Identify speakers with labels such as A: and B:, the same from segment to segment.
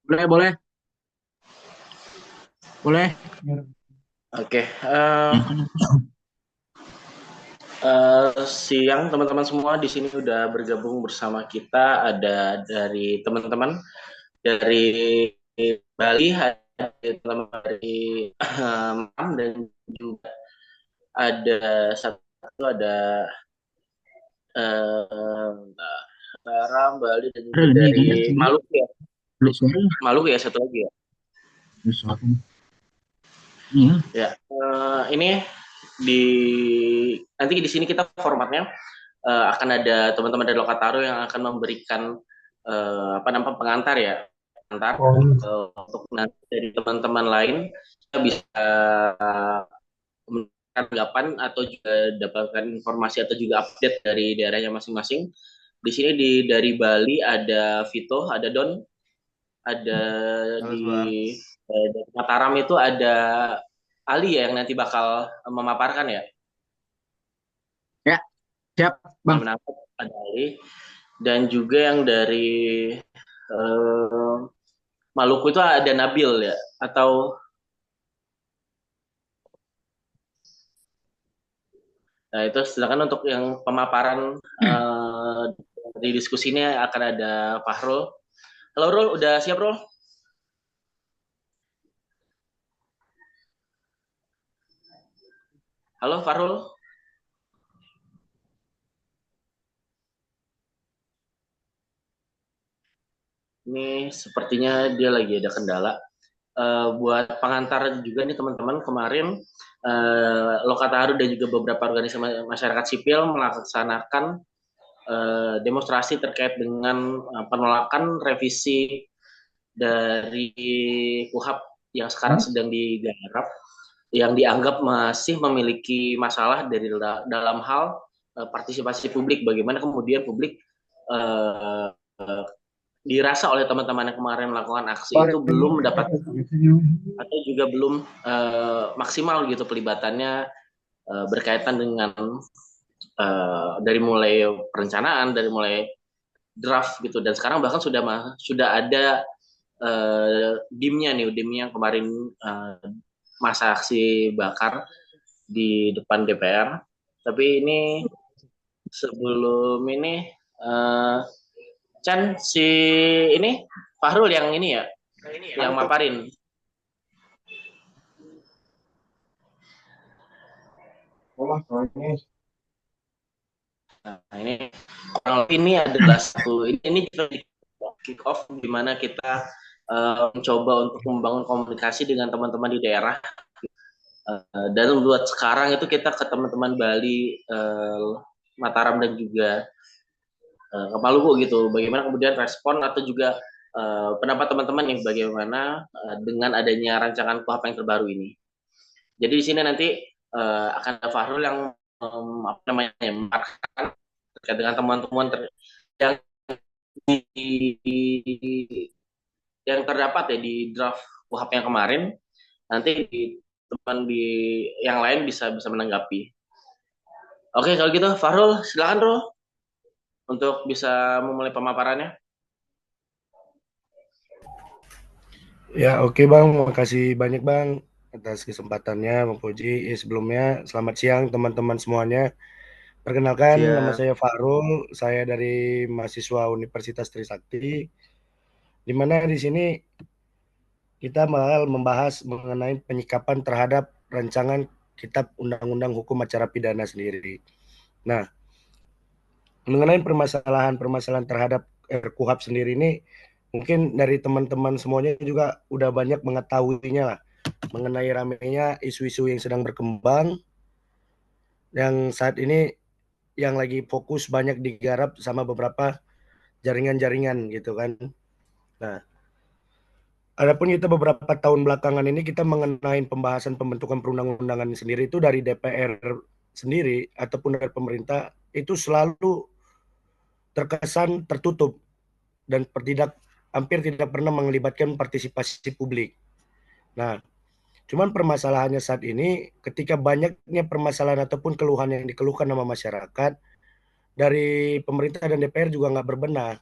A: Boleh, boleh, boleh.
B: Oke, siang teman-teman semua di sini udah bergabung bersama kita. Ada dari teman-teman dari Bali, ada teman dari Mam, dan juga ada satu ada eh, Baram, Bali, dan juga
A: Ada ini kan
B: dari
A: sini.
B: Maluku ya.
A: Belum suara.
B: Maluku ya satu lagi ya.
A: Belum suara. Iya.
B: Ya, ini di nanti di sini kita formatnya akan ada teman-teman dari Lokataru yang akan memberikan apa namanya pengantar ya, pengantar
A: Oh.
B: untuk nanti dari teman-teman lain kita bisa memberikan tanggapan atau juga dapatkan informasi atau juga update dari daerahnya masing-masing. Di sini dari Bali ada Vito, ada Don, ada
A: Halo,
B: di
A: Bang.
B: dari Mataram itu ada Ali ya yang nanti bakal memaparkan ya.
A: Ya, siap,
B: Yang
A: Bang.
B: menangkap ada Ali dan juga yang dari eh, Maluku itu ada Nabil ya atau nah itu sedangkan untuk yang pemaparan di diskusi ini akan ada Fahrul. Halo Rul, udah siap Rul? Halo Fahrul. Ini sepertinya dia lagi ada kendala. Buat pengantar juga nih teman-teman kemarin Lokataru dan juga beberapa organisasi masyarakat sipil melaksanakan demonstrasi terkait dengan penolakan revisi dari KUHAP yang sekarang sedang digarap yang dianggap masih memiliki masalah dari dalam hal partisipasi publik. Bagaimana kemudian publik uh, dirasa oleh teman-teman yang kemarin melakukan aksi itu belum mendapat atau juga belum maksimal gitu pelibatannya berkaitan dengan dari mulai perencanaan, dari mulai draft gitu dan sekarang bahkan sudah ada dimnya nih, dimnya yang kemarin uh, masa aksi bakar di depan DPR. Tapi ini sebelum ini uh, Chan si ini Fahrul yang ini ya, yang maparin. Nah, ini adalah satu ini kick off di mana kita mencoba untuk membangun komunikasi dengan teman-teman di daerah. Dan buat sekarang itu kita ke teman-teman Bali, Mataram dan juga ke Maluku gitu. Bagaimana kemudian respon atau juga pendapat teman-teman nih bagaimana dengan adanya rancangan KUHP yang terbaru ini. Jadi di sini nanti akan ada Fahrul yang apa namanya terkait dengan teman-teman yang yang terdapat ya di draft KUHP yang kemarin. Nanti di teman di yang lain bisa bisa menanggapi. Oke, kalau gitu Fahrul, silakan Rul untuk bisa memulai pemaparannya.
C: Ya, oke Bang. Makasih banyak Bang atas kesempatannya Bang Puji. Sebelumnya selamat siang teman-teman semuanya. Perkenalkan nama
B: Siap.
C: saya Farul, saya dari mahasiswa Universitas Trisakti, di mana di sini kita bakal membahas mengenai penyikapan terhadap rancangan Kitab Undang-Undang Hukum Acara Pidana sendiri. Nah, mengenai permasalahan-permasalahan terhadap RKUHP sendiri ini, mungkin dari teman-teman semuanya juga udah banyak mengetahuinya lah mengenai ramainya isu-isu yang sedang berkembang yang saat ini yang lagi fokus banyak digarap sama beberapa jaringan-jaringan gitu kan. Nah, adapun kita beberapa tahun belakangan ini kita mengenai pembahasan pembentukan perundang-undangan sendiri itu dari DPR sendiri ataupun dari pemerintah itu selalu terkesan tertutup dan hampir tidak pernah melibatkan partisipasi publik. Nah, cuman permasalahannya saat ini ketika banyaknya permasalahan ataupun keluhan yang dikeluhkan sama masyarakat dari pemerintah dan DPR juga nggak berbenah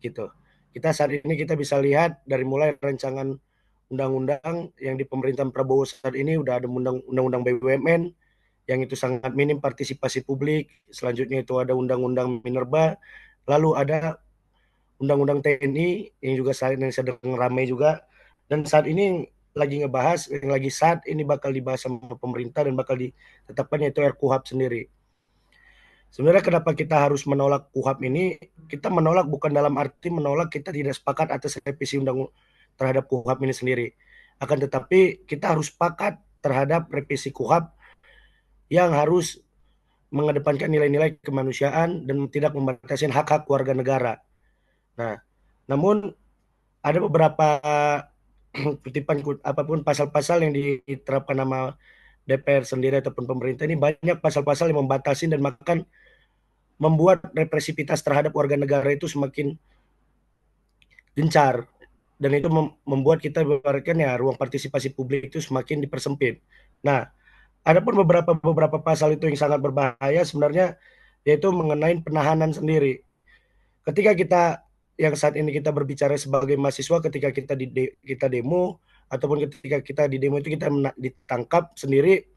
C: gitu. Kita saat ini kita bisa lihat dari mulai rancangan undang-undang yang di pemerintahan Prabowo saat ini udah ada undang-undang BUMN yang itu sangat minim partisipasi publik. Selanjutnya itu ada undang-undang minerba, lalu ada undang-undang TNI yang juga saat ini sedang ramai juga. Dan saat ini lagi ngebahas, yang lagi saat ini bakal dibahas sama pemerintah dan bakal ditetapkan yaitu RKUHP sendiri. Sebenarnya kenapa kita harus menolak KUHP ini? Kita menolak bukan dalam arti menolak kita tidak sepakat atas revisi undang terhadap KUHP ini sendiri. Akan tetapi kita harus sepakat terhadap revisi KUHP yang harus mengedepankan nilai-nilai kemanusiaan dan tidak membatasi hak-hak warga negara. Nah, namun ada beberapa kutipan apapun pasal-pasal yang diterapkan nama DPR sendiri ataupun pemerintah ini banyak pasal-pasal yang membatasi dan bahkan membuat represivitas terhadap warga negara itu semakin gencar dan itu membuat kita ibaratkan ya ruang partisipasi publik itu semakin dipersempit. Nah, ada pun beberapa pasal itu yang sangat berbahaya sebenarnya yaitu mengenai penahanan sendiri. Ketika kita yang saat ini kita berbicara sebagai mahasiswa ketika kita demo ataupun ketika kita di demo itu kita ditangkap sendiri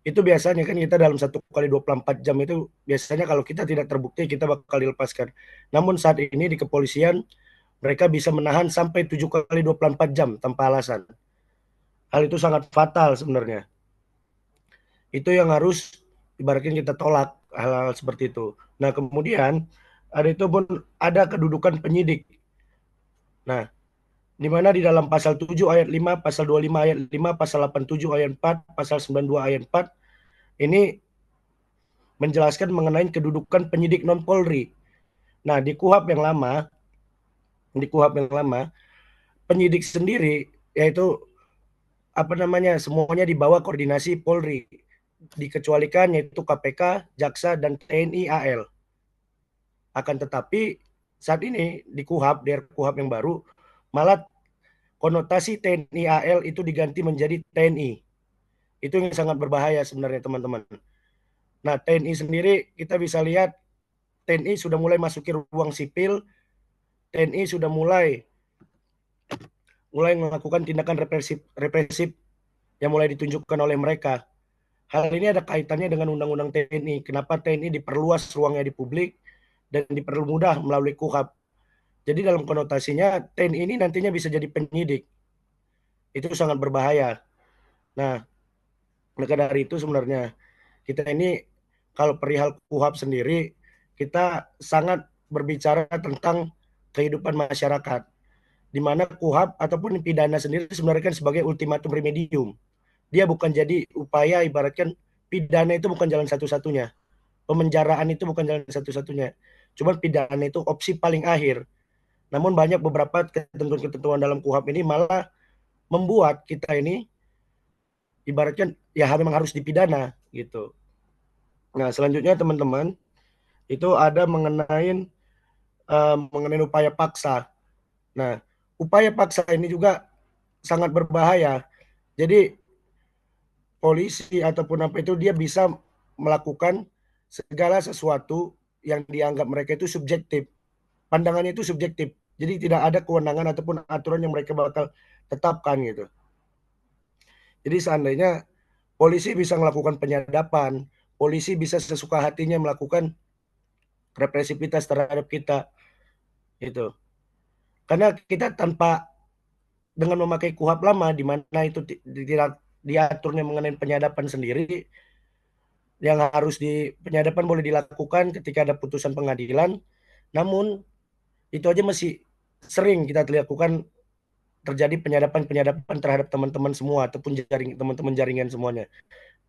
C: itu biasanya kan kita dalam 1 kali 24 jam itu biasanya kalau kita tidak terbukti kita bakal dilepaskan. Namun saat ini di kepolisian mereka bisa menahan sampai 7 kali 24 jam tanpa alasan. Hal itu sangat fatal sebenarnya. Itu yang harus ibaratnya kita tolak hal-hal seperti itu. Nah kemudian ada itu pun ada kedudukan penyidik. Nah, di mana di dalam pasal 7 ayat 5, pasal 25 ayat 5, pasal 87 ayat 4, pasal 92 ayat 4 ini menjelaskan mengenai kedudukan penyidik non-Polri. Nah, di KUHP yang lama, penyidik sendiri yaitu semuanya di bawah koordinasi Polri. Dikecualikan yaitu KPK, Jaksa dan TNI AL. Akan tetapi saat ini di RKUHP yang baru malah konotasi TNI AL itu diganti menjadi TNI. Itu yang sangat berbahaya sebenarnya teman-teman. Nah, TNI sendiri kita bisa lihat TNI sudah mulai masuki ruang sipil, TNI sudah mulai melakukan tindakan represif yang mulai ditunjukkan oleh mereka. Hal ini ada kaitannya dengan undang-undang TNI. Kenapa TNI diperluas ruangnya di publik dan dipermudah melalui KUHP. Jadi dalam konotasinya TNI ini nantinya bisa jadi penyidik. Itu sangat berbahaya. Nah, maka dari itu sebenarnya kita ini kalau perihal KUHP sendiri kita sangat berbicara tentang kehidupan masyarakat, di mana KUHP ataupun pidana sendiri sebenarnya kan sebagai ultimatum remedium. Dia bukan jadi upaya ibaratkan pidana itu bukan jalan satu-satunya. Pemenjaraan itu bukan jalan satu-satunya. Cuma pidana itu opsi paling akhir. Namun banyak beberapa ketentuan-ketentuan dalam KUHP ini malah membuat kita ini ibaratkan ya memang harus dipidana gitu. Nah, selanjutnya teman-teman itu ada mengenai upaya paksa. Nah, upaya paksa ini juga sangat berbahaya. Jadi polisi ataupun apa itu dia bisa melakukan segala sesuatu yang dianggap mereka itu subjektif. Pandangannya itu subjektif. Jadi tidak ada kewenangan ataupun aturan yang mereka bakal tetapkan gitu. Jadi seandainya polisi bisa melakukan penyadapan, polisi bisa sesuka hatinya melakukan represivitas terhadap kita itu. Karena kita tanpa dengan memakai KUHP lama di mana itu tidak diaturnya mengenai penyadapan sendiri, yang harus penyadapan boleh dilakukan ketika ada putusan pengadilan, namun itu aja masih sering kita lakukan terjadi penyadapan terhadap teman-teman semua ataupun teman-teman jaringan semuanya.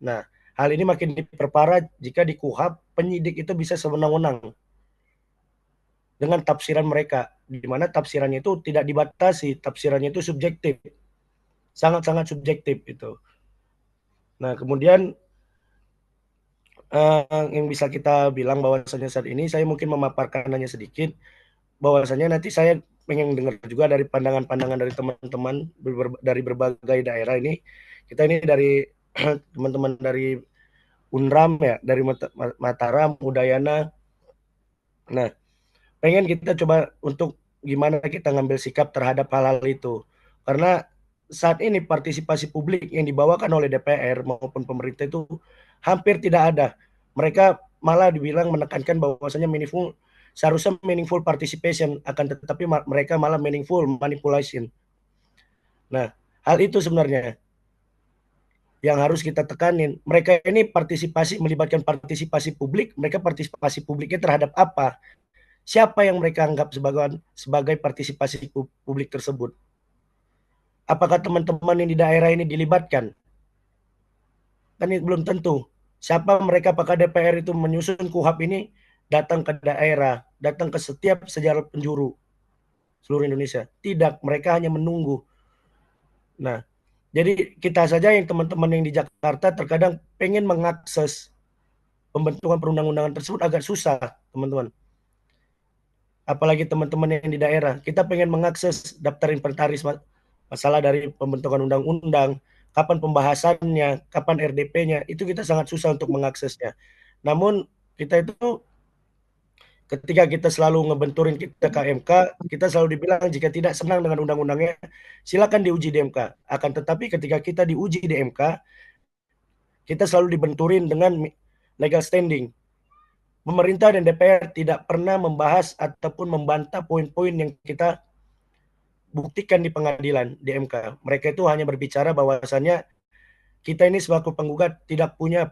C: Nah, hal ini makin diperparah jika di KUHP penyidik itu bisa sewenang-wenang dengan tafsiran mereka, di mana tafsirannya itu tidak dibatasi, tafsirannya itu subjektif, sangat-sangat subjektif itu. Nah, kemudian yang bisa kita bilang bahwasanya saat ini saya mungkin memaparkan hanya sedikit, bahwasanya nanti saya pengen dengar juga dari pandangan-pandangan dari teman-teman dari berbagai daerah ini. Kita ini dari teman-teman dari UNRAM ya, dari Mataram, Udayana. Nah, pengen kita coba untuk gimana kita ngambil sikap terhadap hal-hal itu. Karena saat ini partisipasi publik yang dibawakan oleh DPR maupun pemerintah itu hampir tidak ada. Mereka malah dibilang menekankan bahwasanya seharusnya meaningful participation, akan tetapi mereka malah meaningful manipulation. Nah, hal itu sebenarnya yang harus kita tekanin. Mereka ini melibatkan partisipasi publik, mereka partisipasi publiknya terhadap apa? Siapa yang mereka anggap sebagai partisipasi publik tersebut? Apakah teman-teman yang di daerah ini dilibatkan? Kan belum tentu. Siapa mereka? Apakah DPR itu menyusun KUHP ini datang ke daerah, datang ke setiap sejarah penjuru seluruh Indonesia? Tidak, mereka hanya menunggu. Nah, jadi kita saja yang teman-teman yang di Jakarta terkadang pengen mengakses pembentukan perundang-undangan tersebut agak susah, teman-teman. Apalagi teman-teman yang di daerah, kita pengen mengakses daftar inventaris masalah dari pembentukan undang-undang, kapan pembahasannya, kapan RDP-nya, itu kita sangat susah untuk mengaksesnya. Namun kita itu ketika kita selalu ngebenturin kita ke MK, kita selalu dibilang jika tidak senang dengan undang-undangnya, silakan diuji di MK. Akan tetapi ketika kita diuji di MK, kita selalu dibenturin dengan legal standing. Pemerintah dan DPR tidak pernah membahas ataupun membantah poin-poin yang kita buktikan di pengadilan di MK. Mereka itu hanya berbicara bahwasannya kita ini sebagai penggugat tidak punya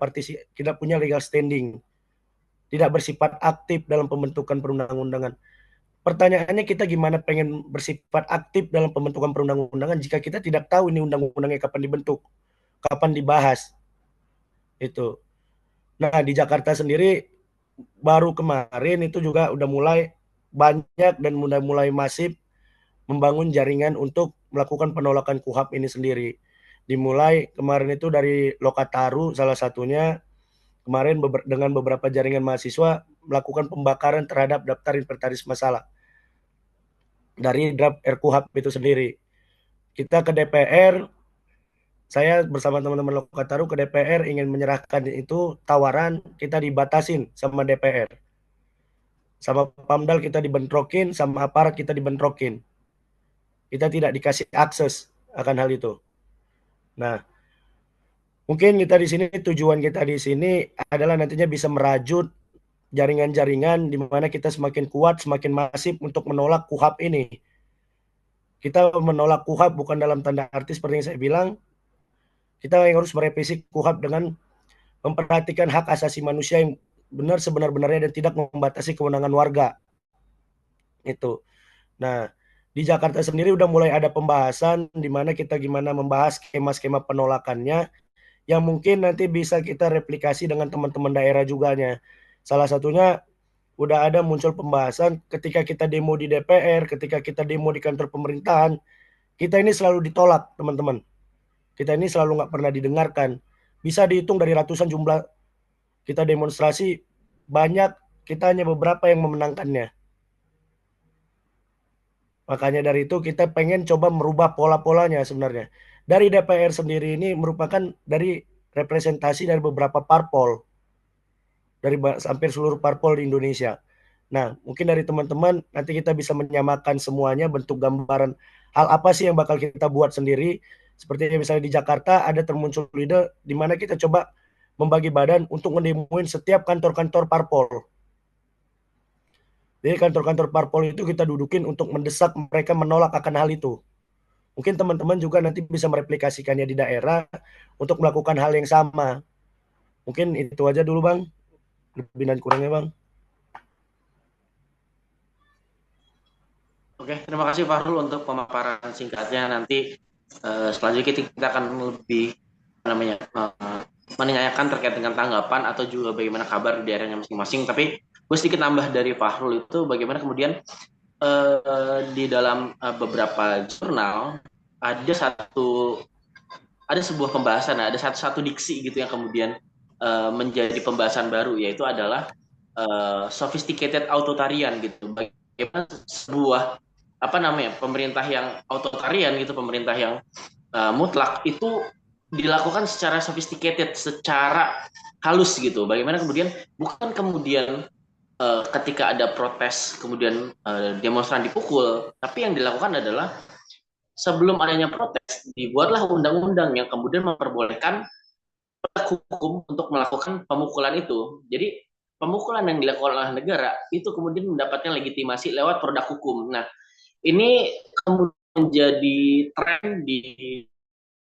C: legal standing, tidak bersifat aktif dalam pembentukan perundang-undangan. Pertanyaannya, kita gimana pengen bersifat aktif dalam pembentukan perundang-undangan jika kita tidak tahu ini undang-undangnya kapan dibentuk, kapan dibahas. Itu. Nah, di Jakarta sendiri baru kemarin itu juga udah mulai banyak dan udah mulai masif membangun jaringan untuk melakukan penolakan KUHP ini sendiri. Dimulai kemarin itu dari Lokataru salah satunya, kemarin dengan beberapa jaringan mahasiswa melakukan pembakaran terhadap daftar inventaris masalah dari draft RKUHP itu sendiri. Kita ke DPR, saya bersama teman-teman Lokataru ke DPR ingin menyerahkan itu tawaran, kita dibatasin sama DPR. Sama Pamdal kita dibentrokin, sama aparat kita dibentrokin. Kita tidak dikasih akses akan hal itu. Nah, mungkin tujuan kita di sini adalah nantinya bisa merajut jaringan-jaringan di mana kita semakin kuat, semakin masif untuk menolak KUHP ini. Kita menolak KUHP bukan dalam tanda arti seperti yang saya bilang, kita yang harus merevisi KUHP dengan memperhatikan hak asasi manusia yang benar sebenar-benarnya dan tidak membatasi kewenangan warga. Itu. Nah, di Jakarta sendiri udah mulai ada pembahasan di mana kita gimana membahas skema-skema penolakannya yang mungkin nanti bisa kita replikasi dengan teman-teman daerah juganya. Salah satunya udah ada muncul pembahasan ketika kita demo di DPR, ketika kita demo di kantor pemerintahan, kita ini selalu ditolak, teman-teman. Kita ini selalu nggak pernah didengarkan. Bisa dihitung dari ratusan jumlah kita demonstrasi, banyak, kita hanya beberapa yang memenangkannya. Makanya dari itu kita pengen coba merubah pola-polanya sebenarnya. Dari DPR sendiri ini merupakan dari representasi dari beberapa parpol. Dari hampir seluruh parpol di Indonesia. Nah, mungkin dari teman-teman nanti kita bisa menyamakan semuanya, bentuk gambaran hal apa sih yang bakal kita buat sendiri. Seperti misalnya di Jakarta ada termuncul ide di mana kita coba membagi badan untuk mendemoin setiap kantor-kantor parpol. Jadi kantor-kantor parpol itu kita dudukin untuk mendesak mereka menolak akan hal itu. Mungkin teman-teman juga nanti bisa mereplikasikannya di daerah untuk melakukan hal yang sama. Mungkin itu aja dulu, Bang. Lebih dan kurangnya, Bang.
B: Oke, terima kasih Fahrul untuk pemaparan singkatnya. Nanti selanjutnya kita akan lebih menanyakan terkait dengan tanggapan atau juga bagaimana kabar di daerahnya masing-masing. Tapi gue sedikit nambah dari Fahrul itu bagaimana kemudian di dalam beberapa jurnal ada sebuah pembahasan, ada satu diksi gitu yang kemudian menjadi pembahasan baru, yaitu adalah sophisticated authoritarian gitu. Bagaimana sebuah pemerintah yang authoritarian gitu, pemerintah yang mutlak itu dilakukan secara sophisticated, secara halus gitu. Bagaimana kemudian bukan kemudian ketika ada protes kemudian demonstran dipukul, tapi yang dilakukan adalah sebelum adanya protes dibuatlah undang-undang yang kemudian memperbolehkan hukum untuk melakukan pemukulan itu. Jadi pemukulan yang dilakukan oleh negara itu kemudian mendapatkan legitimasi lewat produk hukum. Nah, ini kemudian menjadi tren di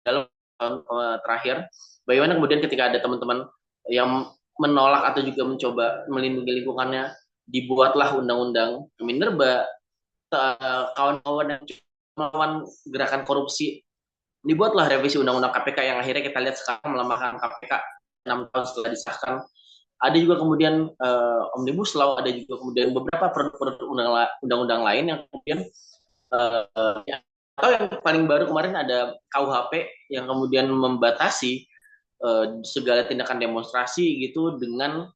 B: dalam tahun terakhir. Bagaimana kemudian ketika ada teman-teman yang menolak atau juga mencoba melindungi lingkungannya, dibuatlah undang-undang Minerba, kawan-kawan yang melawan gerakan korupsi, dibuatlah revisi undang-undang KPK yang akhirnya kita lihat sekarang melemahkan KPK 6 tahun setelah disahkan. Ada juga kemudian Omnibus Law, ada juga kemudian beberapa produk-produk undang-undang lain yang kemudian atau yang paling baru kemarin ada KUHP yang kemudian membatasi segala tindakan demonstrasi gitu dengan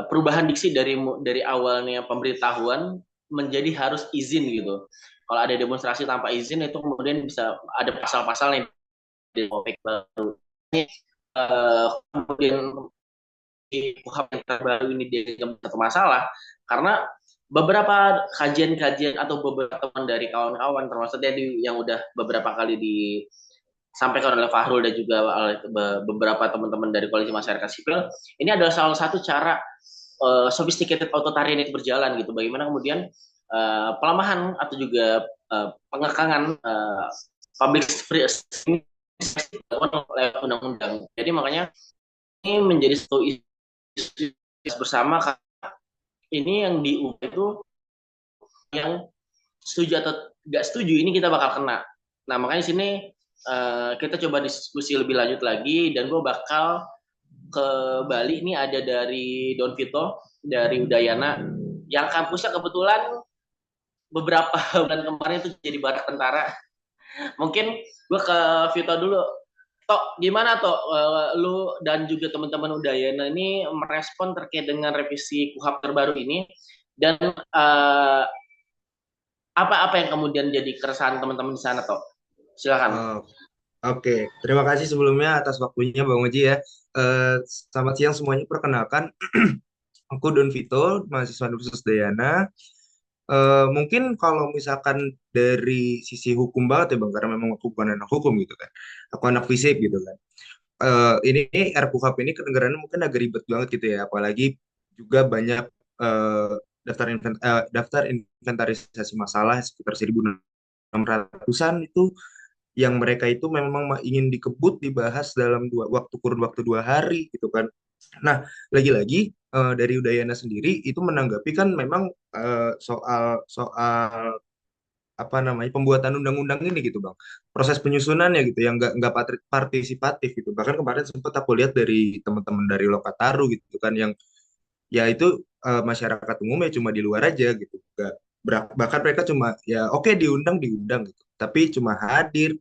B: perubahan diksi dari awalnya pemberitahuan menjadi harus izin gitu. Kalau ada demonstrasi tanpa izin itu kemudian bisa ada pasal-pasal yang di OPEC baru. Ini kemudian di KUHP yang terbaru ini dianggap satu masalah karena beberapa kajian-kajian atau beberapa teman dari kawan-kawan termasuk tadi yang udah beberapa kali disampaikan oleh Fahrul dan juga oleh beberapa teman-teman dari koalisi masyarakat sipil, ini adalah salah satu cara sophisticated authoritarian itu berjalan gitu. Bagaimana kemudian pelemahan atau juga pengekangan public free lewat undang-undang. Jadi makanya ini menjadi satu isu bersama karena ini yang diubah itu yang setuju atau nggak setuju ini kita bakal kena. Nah makanya di sini kita coba diskusi lebih lanjut lagi dan gue bakal ke Bali. Ini ada dari Don Vito dari Udayana yang kampusnya kebetulan beberapa bulan kemarin itu jadi barak tentara. Mungkin gue ke Vito dulu. Tok, gimana Tok? Lu dan juga teman-teman Udayana ini merespon terkait dengan revisi KUHP terbaru ini dan apa-apa yang kemudian jadi keresahan teman-teman di sana Tok? Silakan.
D: Oh, Oke, terima kasih sebelumnya atas waktunya Bang Oji ya. Selamat siang semuanya, perkenalkan aku Don Vito, mahasiswa Universitas Dayana. Mungkin kalau misalkan dari sisi hukum banget ya Bang, karena memang aku bukan anak hukum gitu kan. Aku anak fisik gitu kan. Ini RKUHP ini kedengarannya mungkin agak ribet banget gitu ya, apalagi juga banyak daftar inventarisasi masalah sekitar 1.600-an itu yang mereka itu memang ingin dikebut dibahas dalam waktu kurun waktu 2 hari gitu kan. Nah, lagi-lagi dari Udayana sendiri itu menanggapi kan memang soal soal apa namanya pembuatan undang-undang ini gitu Bang. Proses penyusunannya gitu yang nggak partisipatif gitu. Bahkan kemarin sempat aku lihat dari teman-teman dari Lokataru gitu kan yang ya itu masyarakat umum ya cuma di luar aja gitu. Bahkan mereka cuma ya oke diundang diundang gitu. Tapi cuma hadir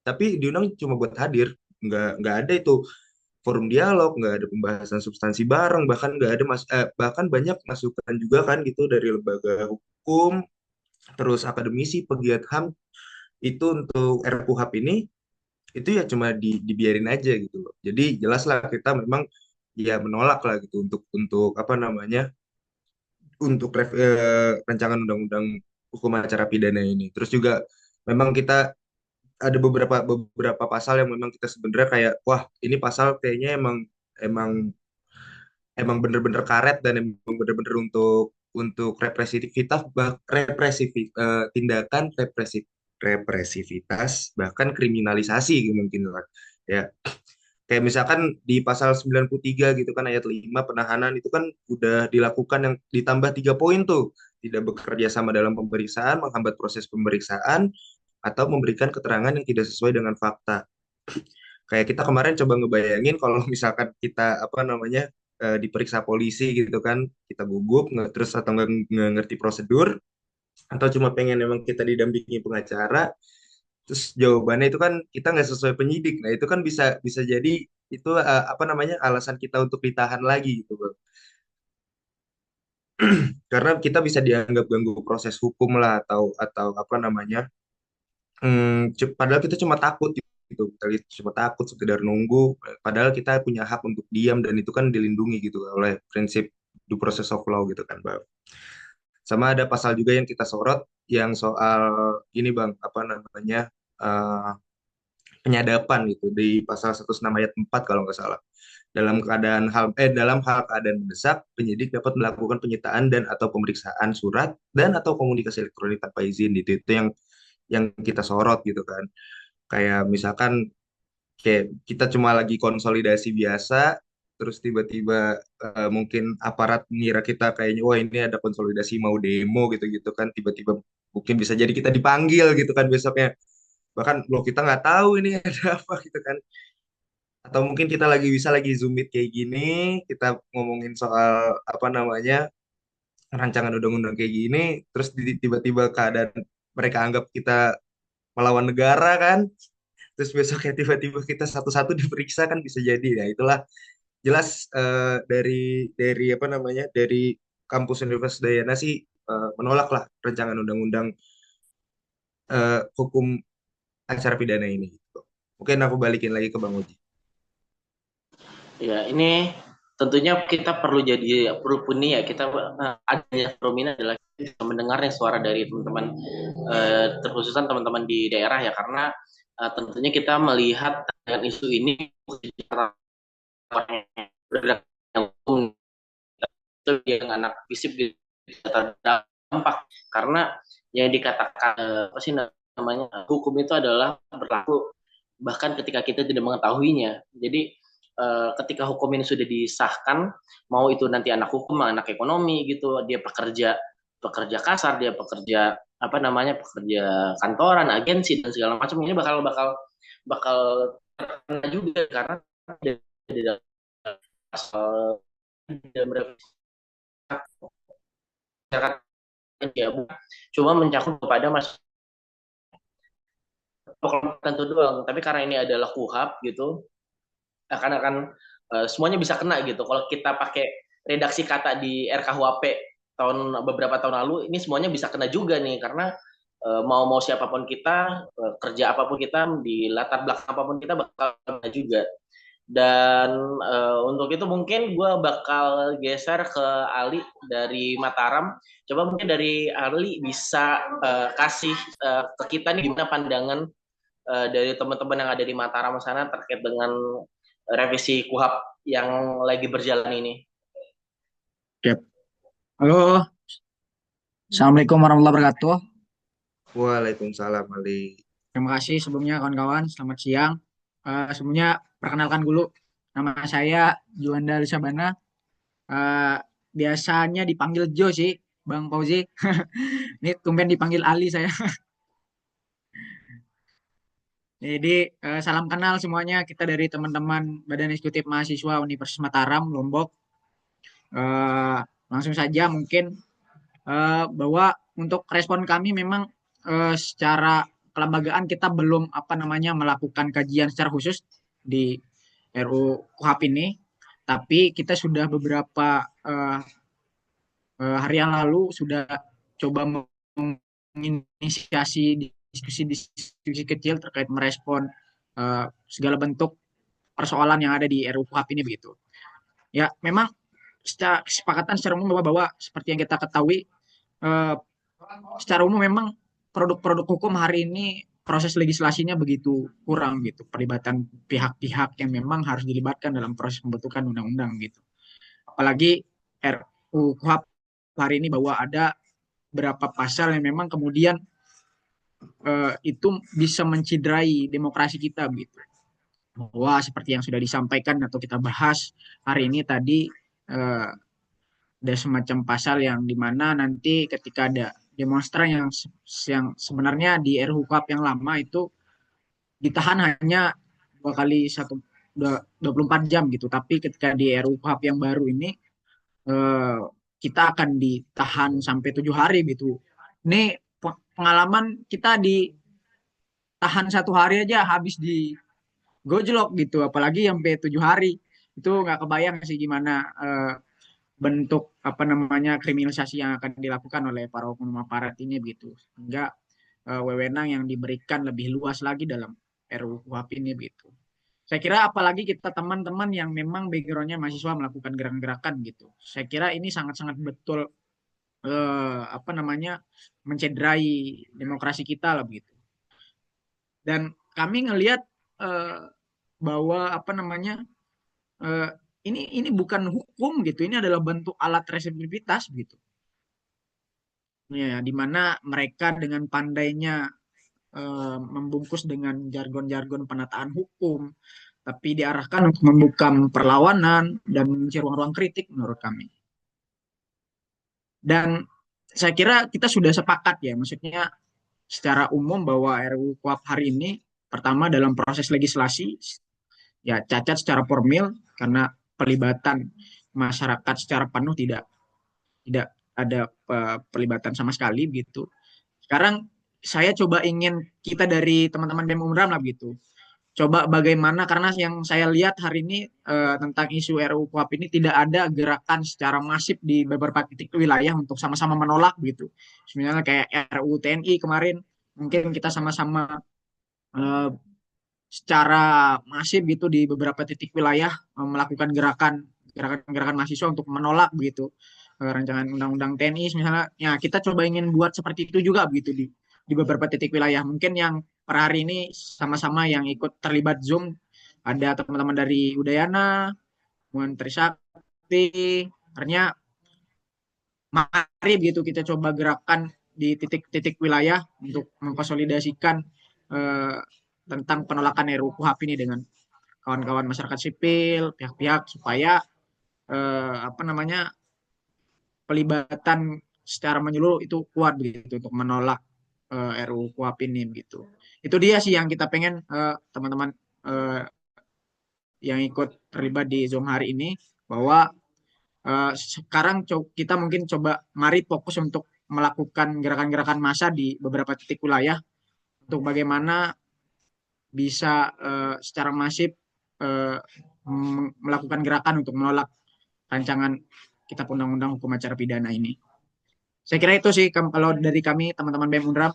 D: tapi diundang cuma buat hadir, nggak ada itu forum dialog, nggak ada pembahasan substansi bareng, bahkan nggak ada bahkan banyak masukan juga kan gitu dari lembaga hukum, terus akademisi, pegiat HAM itu untuk RKUHP ini itu ya cuma dibiarin aja gitu loh. Jadi jelaslah kita memang ya menolak lah gitu untuk apa namanya untuk rancangan undang-undang hukum acara pidana ini. Terus juga memang kita ada beberapa pasal yang memang kita sebenarnya kayak wah ini pasal kayaknya emang emang emang bener-bener karet dan emang bener-bener untuk tindakan represivitas bahkan kriminalisasi mungkin kan ya kayak misalkan di pasal 93 gitu kan ayat 5 penahanan itu kan udah dilakukan yang ditambah 3 poin tuh tidak bekerja sama dalam pemeriksaan menghambat proses pemeriksaan atau memberikan keterangan yang tidak sesuai dengan fakta. Kayak kita kemarin coba ngebayangin kalau misalkan kita apa namanya diperiksa polisi gitu kan, kita gugup terus atau nggak ngerti prosedur atau cuma pengen memang kita didampingi pengacara, terus jawabannya itu kan kita nggak sesuai penyidik. Nah itu kan bisa bisa jadi itu apa namanya alasan kita untuk ditahan lagi gitu bang. Karena kita bisa dianggap ganggu proses hukum lah atau apa namanya padahal kita cuma takut gitu kita cuma takut sekedar nunggu padahal kita punya hak untuk diam dan itu kan dilindungi gitu oleh prinsip due process of law gitu kan Bang. Sama ada pasal juga yang kita sorot yang soal ini Bang, apa namanya, eh, penyadapan gitu di pasal 106 ayat 4 kalau nggak salah. Dalam hal keadaan mendesak, penyidik dapat melakukan penyitaan dan atau pemeriksaan surat dan atau komunikasi elektronik tanpa izin. Itu yang kita sorot gitu kan. Kayak misalkan kayak kita cuma lagi konsolidasi biasa, terus tiba-tiba mungkin aparat ngira kita kayaknya wah ini ada konsolidasi mau demo gitu-gitu kan, tiba-tiba mungkin bisa jadi kita dipanggil gitu kan besoknya. Bahkan lo kita nggak tahu ini ada apa gitu kan. Atau mungkin kita lagi Zoom meet kayak gini, kita ngomongin soal apa namanya rancangan undang-undang kayak gini, terus tiba-tiba keadaan mereka anggap kita melawan negara kan, terus besoknya tiba-tiba kita satu-satu diperiksa kan bisa jadi. Ya itulah jelas dari apa namanya dari kampus Universitas Dayana sih menolak lah rancangan undang-undang hukum acara pidana ini. Gitu. Mungkin aku balikin lagi ke Bang Uji.
B: Ya, ini tentunya kita perlu puni ya, kita adanya forum ini adalah kita mendengarnya suara dari teman-teman, terkhususan teman-teman di daerah ya, karena tentunya kita melihat dengan isu ini itu yang anak fisip terdampak, karena yang dikatakan apa sih namanya hukum itu adalah berlaku bahkan ketika kita tidak mengetahuinya. Jadi ketika hukum ini sudah disahkan, mau itu nanti anak hukum, anak ekonomi gitu, dia pekerja kasar, dia pekerja apa namanya pekerja kantoran, agensi dan segala macam, ini bakal terkena juga karena di dalam pasal ya cuma mencakup kepada tentu doang, tapi karena ini adalah KUHAP gitu, akan semuanya bisa kena gitu. Kalau kita pakai redaksi kata di RKUHP beberapa tahun lalu, ini semuanya bisa kena juga nih, karena mau siapapun kita, kerja apapun kita, di latar belakang apapun kita bakal kena juga. Dan untuk itu mungkin gue bakal geser ke Ali dari Mataram. Coba mungkin dari Ali bisa kasih ke kita nih gimana pandangan dari teman-teman yang ada di Mataram sana terkait dengan revisi KUHAP yang lagi berjalan ini.
A: Siap. Halo, Assalamualaikum warahmatullahi wabarakatuh.
D: Waalaikumsalam Ali.
A: Terima kasih sebelumnya kawan-kawan. Selamat siang. Sebelumnya perkenalkan dulu, nama saya Juanda Lisabana. Biasanya dipanggil Jo sih, Bang Fauzi. Ini tumben dipanggil Ali saya. Jadi salam kenal semuanya. Kita dari teman-teman Badan Eksekutif Mahasiswa Universitas Mataram, Lombok. Langsung saja mungkin bahwa untuk respon kami memang secara kelembagaan kita belum melakukan kajian secara khusus di RUU KUHAP ini, tapi kita sudah beberapa hari yang lalu sudah coba menginisiasi diskusi kecil terkait merespon segala bentuk persoalan yang ada di RUU KUHAP ini begitu. Ya, memang kesepakatan secara umum bahwa seperti yang kita ketahui secara umum memang produk-produk hukum hari ini proses legislasinya begitu kurang gitu, perlibatan pihak-pihak yang memang harus dilibatkan dalam proses pembentukan undang-undang gitu. Apalagi RUU KUHAP hari ini bahwa ada beberapa pasal yang memang kemudian itu bisa menciderai demokrasi kita gitu. Bahwa seperti yang sudah disampaikan atau kita bahas hari ini tadi ada semacam pasal yang dimana nanti ketika ada demonstran yang sebenarnya di RUU KUHAP yang lama itu ditahan hanya 24 jam gitu, tapi ketika di RUU KUHAP yang baru ini kita akan ditahan sampai 7 hari gitu. Ini pengalaman kita ditahan 1 hari aja habis di gojlok gitu, apalagi sampai 7 hari. Itu nggak kebayang sih gimana bentuk kriminalisasi yang akan dilakukan oleh para oknum aparat ini begitu, sehingga wewenang yang diberikan lebih luas lagi dalam RUU KUHAP ini begitu. Saya kira apalagi kita teman-teman yang memang background-nya mahasiswa melakukan gerakan-gerakan gitu. Saya kira ini sangat-sangat betul apa namanya mencederai demokrasi kita lah begitu. Dan kami ngelihat eh, bahwa apa namanya eh, ini bukan hukum gitu, ini adalah bentuk alat represivitas gitu. Ya, di mana mereka dengan pandainya membungkus dengan jargon-jargon penataan hukum, tapi diarahkan untuk membuka perlawanan dan mengunci ruang-ruang kritik menurut kami. Dan saya kira kita sudah sepakat ya, maksudnya secara umum bahwa RUU KUHP hari ini pertama dalam proses legislasi ya cacat secara formil karena pelibatan masyarakat secara penuh tidak ada pelibatan sama sekali gitu. Sekarang saya coba ingin kita dari teman-teman BEM Unram lah gitu. Coba bagaimana karena yang saya lihat hari ini tentang isu RUU KUHP ini tidak ada gerakan secara masif di beberapa titik wilayah untuk sama-sama menolak gitu. Sebenarnya kayak RUU TNI kemarin mungkin kita sama-sama eh, secara masif gitu di beberapa titik wilayah melakukan gerakan mahasiswa untuk menolak begitu rancangan undang-undang TNI misalnya. Ya kita coba ingin buat seperti itu juga begitu di beberapa titik wilayah. Mungkin yang per hari ini sama-sama yang ikut terlibat Zoom ada teman-teman dari Udayana, kemudian Trisakti, artinya mari begitu kita coba gerakan di titik-titik wilayah untuk mengkonsolidasikan eh, tentang penolakan RUU KUHP ini dengan kawan-kawan masyarakat sipil, pihak-pihak supaya apa namanya pelibatan secara menyeluruh itu kuat begitu untuk menolak RUU KUHP ini begitu. Itu dia sih yang kita pengen teman-teman yang ikut terlibat di Zoom hari ini bahwa sekarang kita mungkin coba mari fokus untuk melakukan gerakan-gerakan massa di beberapa titik wilayah untuk bagaimana bisa secara masif uh, melakukan gerakan untuk menolak rancangan kitab undang-undang hukum acara pidana ini. Saya kira itu sih kalau dari kami teman-teman BEM Unram,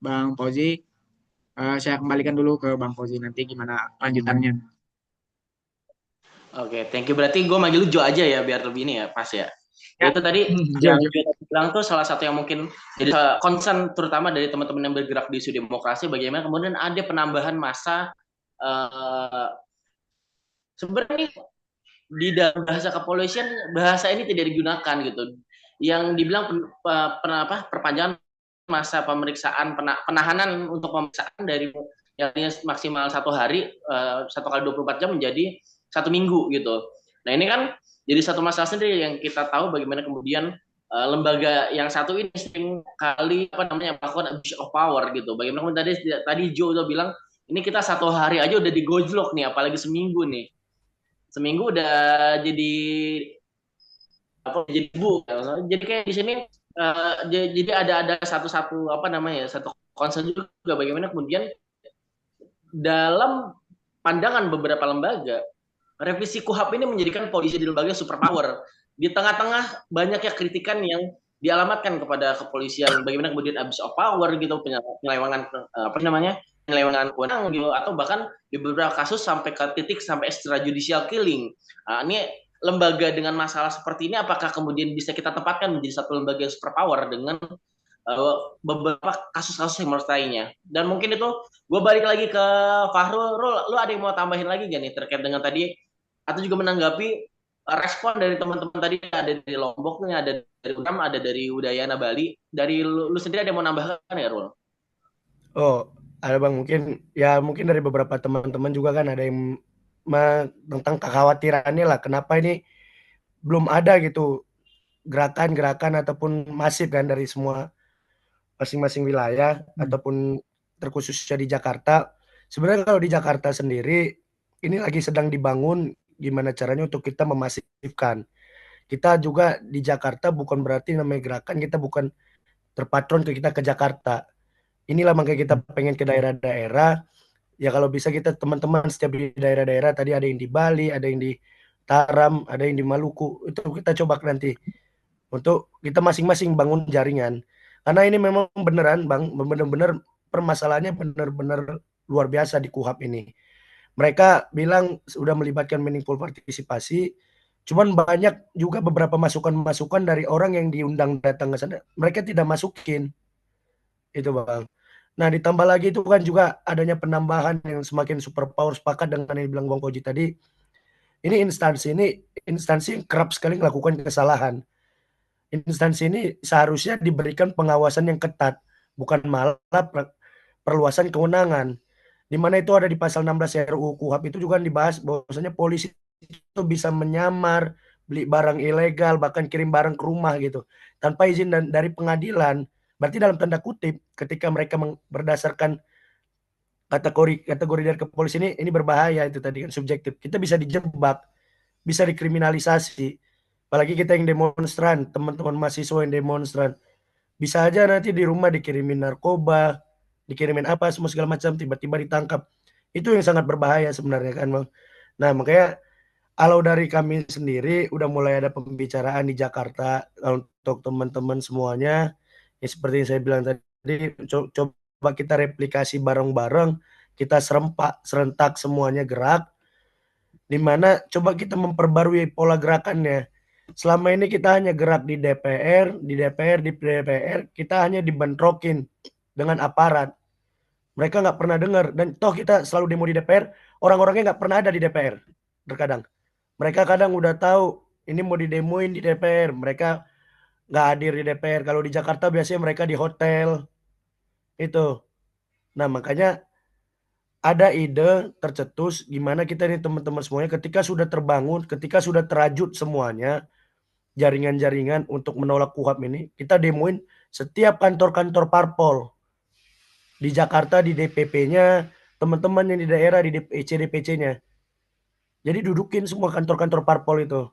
A: Bang Fauzi. Saya kembalikan dulu ke Bang Fauzi nanti gimana lanjutannya.
B: Oke, thank you. Berarti gue manggil Jo aja ya biar lebih ini ya, pas ya. Ya. Itu tadi yang bilang tuh salah satu yang mungkin jadi concern terutama dari teman-teman yang bergerak di isu demokrasi, bagaimana kemudian ada penambahan masa sebenarnya di dalam bahasa kepolisian bahasa ini tidak digunakan gitu. Yang dibilang perpanjangan masa pemeriksaan penahanan untuk pemeriksaan dari yang maksimal 1 hari 1 kali 24 jam menjadi 1 minggu gitu. Nah ini kan jadi satu masalah sendiri yang kita tahu bagaimana kemudian lembaga yang satu ini sering kali melakukan abuse of power gitu. Bagaimana tadi Jo udah bilang ini kita 1 hari aja udah digojlok nih, apalagi seminggu nih. Seminggu udah jadi bu. Jadi kayak di sini jadi ada satu concern juga bagaimana kemudian dalam pandangan beberapa lembaga revisi KUHP ini menjadikan polisi di lembaga superpower di tengah-tengah banyaknya kritikan yang dialamatkan kepada kepolisian bagaimana kemudian abuse of power gitu, penyelewengan penyelewengan wewenang gitu, atau bahkan di beberapa kasus sampai ke titik sampai extrajudicial killing. Ini lembaga dengan masalah seperti ini apakah kemudian bisa kita tempatkan menjadi satu lembaga superpower dengan beberapa kasus-kasus yang menurut lainnya. Dan mungkin itu gue balik lagi ke Fahrul. Lu ada yang mau tambahin lagi gak nih terkait dengan tadi atau juga menanggapi respon dari teman-teman tadi, ada dari Lombok nih, ada dari Unram, ada dari Udayana Bali. Dari lu sendiri ada yang mau nambahkan ya, Rul?
C: Oh, ada Bang, mungkin dari beberapa teman-teman juga kan ada yang tentang kekhawatirannya lah kenapa ini belum ada gitu gerakan-gerakan ataupun masif kan dari semua masing-masing wilayah ataupun terkhususnya di Jakarta. Sebenarnya kalau di Jakarta sendiri ini lagi sedang dibangun gimana caranya untuk kita memasifkan. Kita juga di Jakarta bukan berarti namanya gerakan kita bukan terpatron kita ke Jakarta. Inilah makanya kita pengen ke daerah-daerah. Ya kalau bisa kita teman-teman setiap di daerah-daerah, tadi ada yang di Bali, ada yang di Taram, ada yang di Maluku. Itu kita coba nanti untuk kita masing-masing bangun jaringan. Karena ini memang beneran Bang, benar-benar permasalahannya benar-benar luar biasa di KUHP ini. Mereka bilang sudah melibatkan meaningful partisipasi, cuman banyak juga beberapa masukan-masukan dari orang yang diundang datang ke sana, mereka tidak masukin, itu Bang. Nah, ditambah lagi itu kan juga adanya penambahan yang semakin super power, sepakat dengan yang dibilang Bang Koji tadi. Ini instansi yang kerap sekali melakukan kesalahan. Instansi ini seharusnya diberikan pengawasan yang ketat, bukan malah perluasan kewenangan. Di mana itu ada di pasal 16 RUU KUHP itu juga dibahas bahwasanya polisi itu bisa menyamar, beli barang ilegal, bahkan kirim barang ke rumah gitu, tanpa izin dari pengadilan. Berarti dalam tanda kutip, ketika mereka berdasarkan kategori dari kepolisian ini berbahaya, itu tadi kan subjektif. Kita bisa dijebak, bisa dikriminalisasi. Apalagi kita yang demonstran, teman-teman mahasiswa yang demonstran, bisa aja nanti di rumah dikirimin narkoba, dikirimin apa semua segala macam, tiba-tiba ditangkap. Itu yang sangat berbahaya sebenarnya kan, Bang. Nah, makanya kalau dari kami sendiri udah mulai ada pembicaraan di Jakarta untuk teman-teman semuanya. Ya seperti yang saya bilang tadi, coba kita replikasi bareng-bareng, kita serentak semuanya gerak, di mana coba kita memperbarui pola gerakannya. Selama ini kita hanya gerak di DPR, di DPR, kita hanya dibentrokin dengan aparat. Mereka nggak pernah dengar, dan toh kita selalu demo di DPR, orang-orangnya nggak pernah ada di DPR. Terkadang mereka kadang udah tahu ini mau didemoin di DPR, mereka nggak hadir di DPR. Kalau di Jakarta biasanya mereka di hotel itu. Nah, makanya ada ide tercetus gimana kita nih teman-teman semuanya, ketika sudah terbangun, ketika sudah terajut semuanya jaringan-jaringan untuk menolak KUHP ini, kita demoin setiap kantor-kantor parpol di Jakarta, di DPP-nya, teman-teman yang di daerah di DPC DPC-nya. Jadi dudukin semua kantor-kantor parpol itu.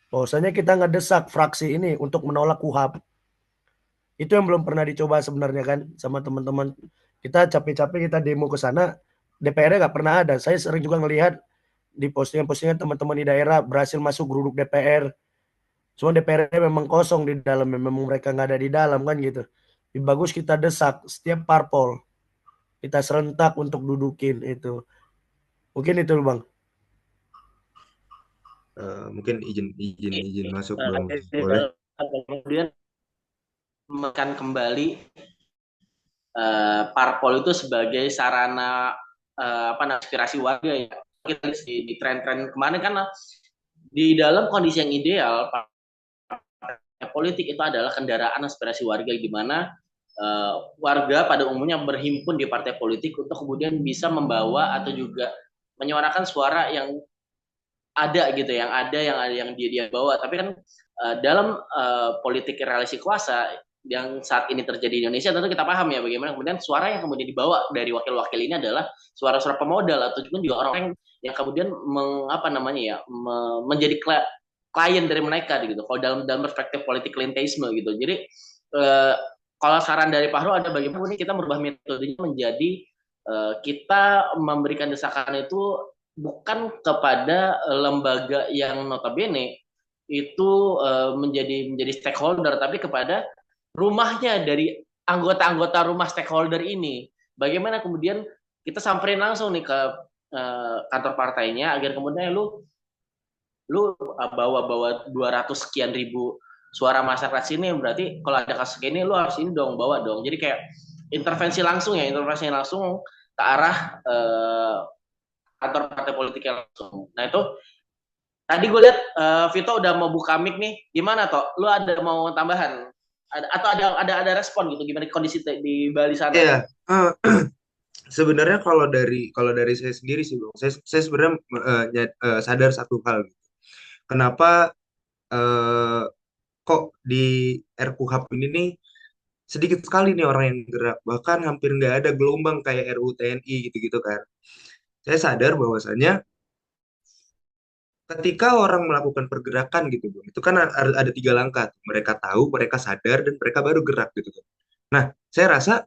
C: Bahwasanya kita ngedesak fraksi ini untuk menolak KUHP. Itu yang belum pernah dicoba sebenarnya kan sama teman-teman. Kita capek-capek kita demo ke sana, DPR-nya nggak pernah ada. Saya sering juga ngelihat di postingan-postingan teman-teman di daerah berhasil masuk geruduk DPR. Cuma DPR-nya memang kosong di dalam, memang mereka nggak ada di dalam kan gitu. Lebih bagus kita desak setiap parpol, kita serentak untuk dudukin itu. Mungkin itu Bang.
D: Mungkin izin masuk Bang, boleh?
B: Kemudian menekan kembali parpol itu sebagai sarana aspirasi warga ya. Kita di tren-tren kemarin kan di dalam kondisi yang ideal politik itu adalah kendaraan aspirasi warga, di mana warga pada umumnya berhimpun di partai politik untuk kemudian bisa membawa atau juga menyuarakan suara yang ada gitu, yang dia bawa. Tapi kan dalam politik relasi kuasa yang saat ini terjadi di Indonesia, tentu kita paham ya bagaimana kemudian suara yang kemudian dibawa dari wakil-wakil ini adalah suara-suara pemodal atau juga orang yang kemudian menjadi klien dari mereka gitu. Kalau dalam perspektif politik klientelisme gitu. Jadi kalau saran dari Pak Ro ada bagaimana kita merubah metodenya menjadi kita memberikan desakan itu bukan kepada lembaga yang notabene itu menjadi stakeholder, tapi kepada rumahnya dari anggota-anggota rumah stakeholder ini. Bagaimana kemudian kita samperin langsung nih ke kantor partainya agar kemudian lu bawa 200 sekian ribu suara masyarakat sini, berarti kalau ada kasus gini lu harus ini dong, bawa dong. Jadi kayak intervensi langsung ke arah kantor partai politik yang langsung. Nah itu tadi gue lihat Vito udah mau buka mic nih, gimana toh? Lu ada mau tambahan? Atau ada respon gitu? Gimana kondisi di Bali sana?
D: Iya, sebenarnya kalau dari saya sendiri sih Bang, saya sebenarnya sadar satu hal. Kenapa kok di RKUHP ini nih sedikit sekali nih orang yang gerak, bahkan hampir nggak ada gelombang kayak RUU TNI gitu-gitu kan. Saya sadar bahwasannya ketika orang melakukan pergerakan gitu, Bang, itu kan ada 3 langkah. Mereka tahu, mereka sadar, dan mereka baru gerak gitu kan. Nah, saya rasa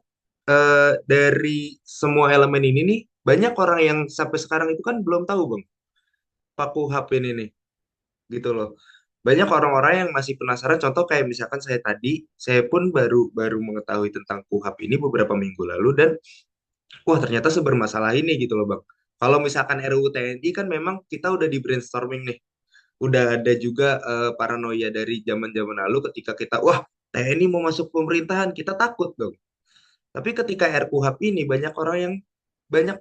D: dari semua elemen ini nih, banyak orang yang sampai sekarang itu kan belum tahu, Bang, PAKUHP ini nih, gitu loh. Banyak orang-orang yang masih penasaran, contoh kayak misalkan saya tadi, saya pun baru mengetahui tentang KUHP ini beberapa minggu lalu, dan wah ternyata sebermasalah ini gitu loh Bang. Kalau misalkan RUU TNI kan memang kita udah di brainstorming nih, udah ada juga paranoia dari zaman-zaman lalu ketika kita, wah TNI mau masuk pemerintahan, kita takut dong. Tapi ketika RUHP ini banyak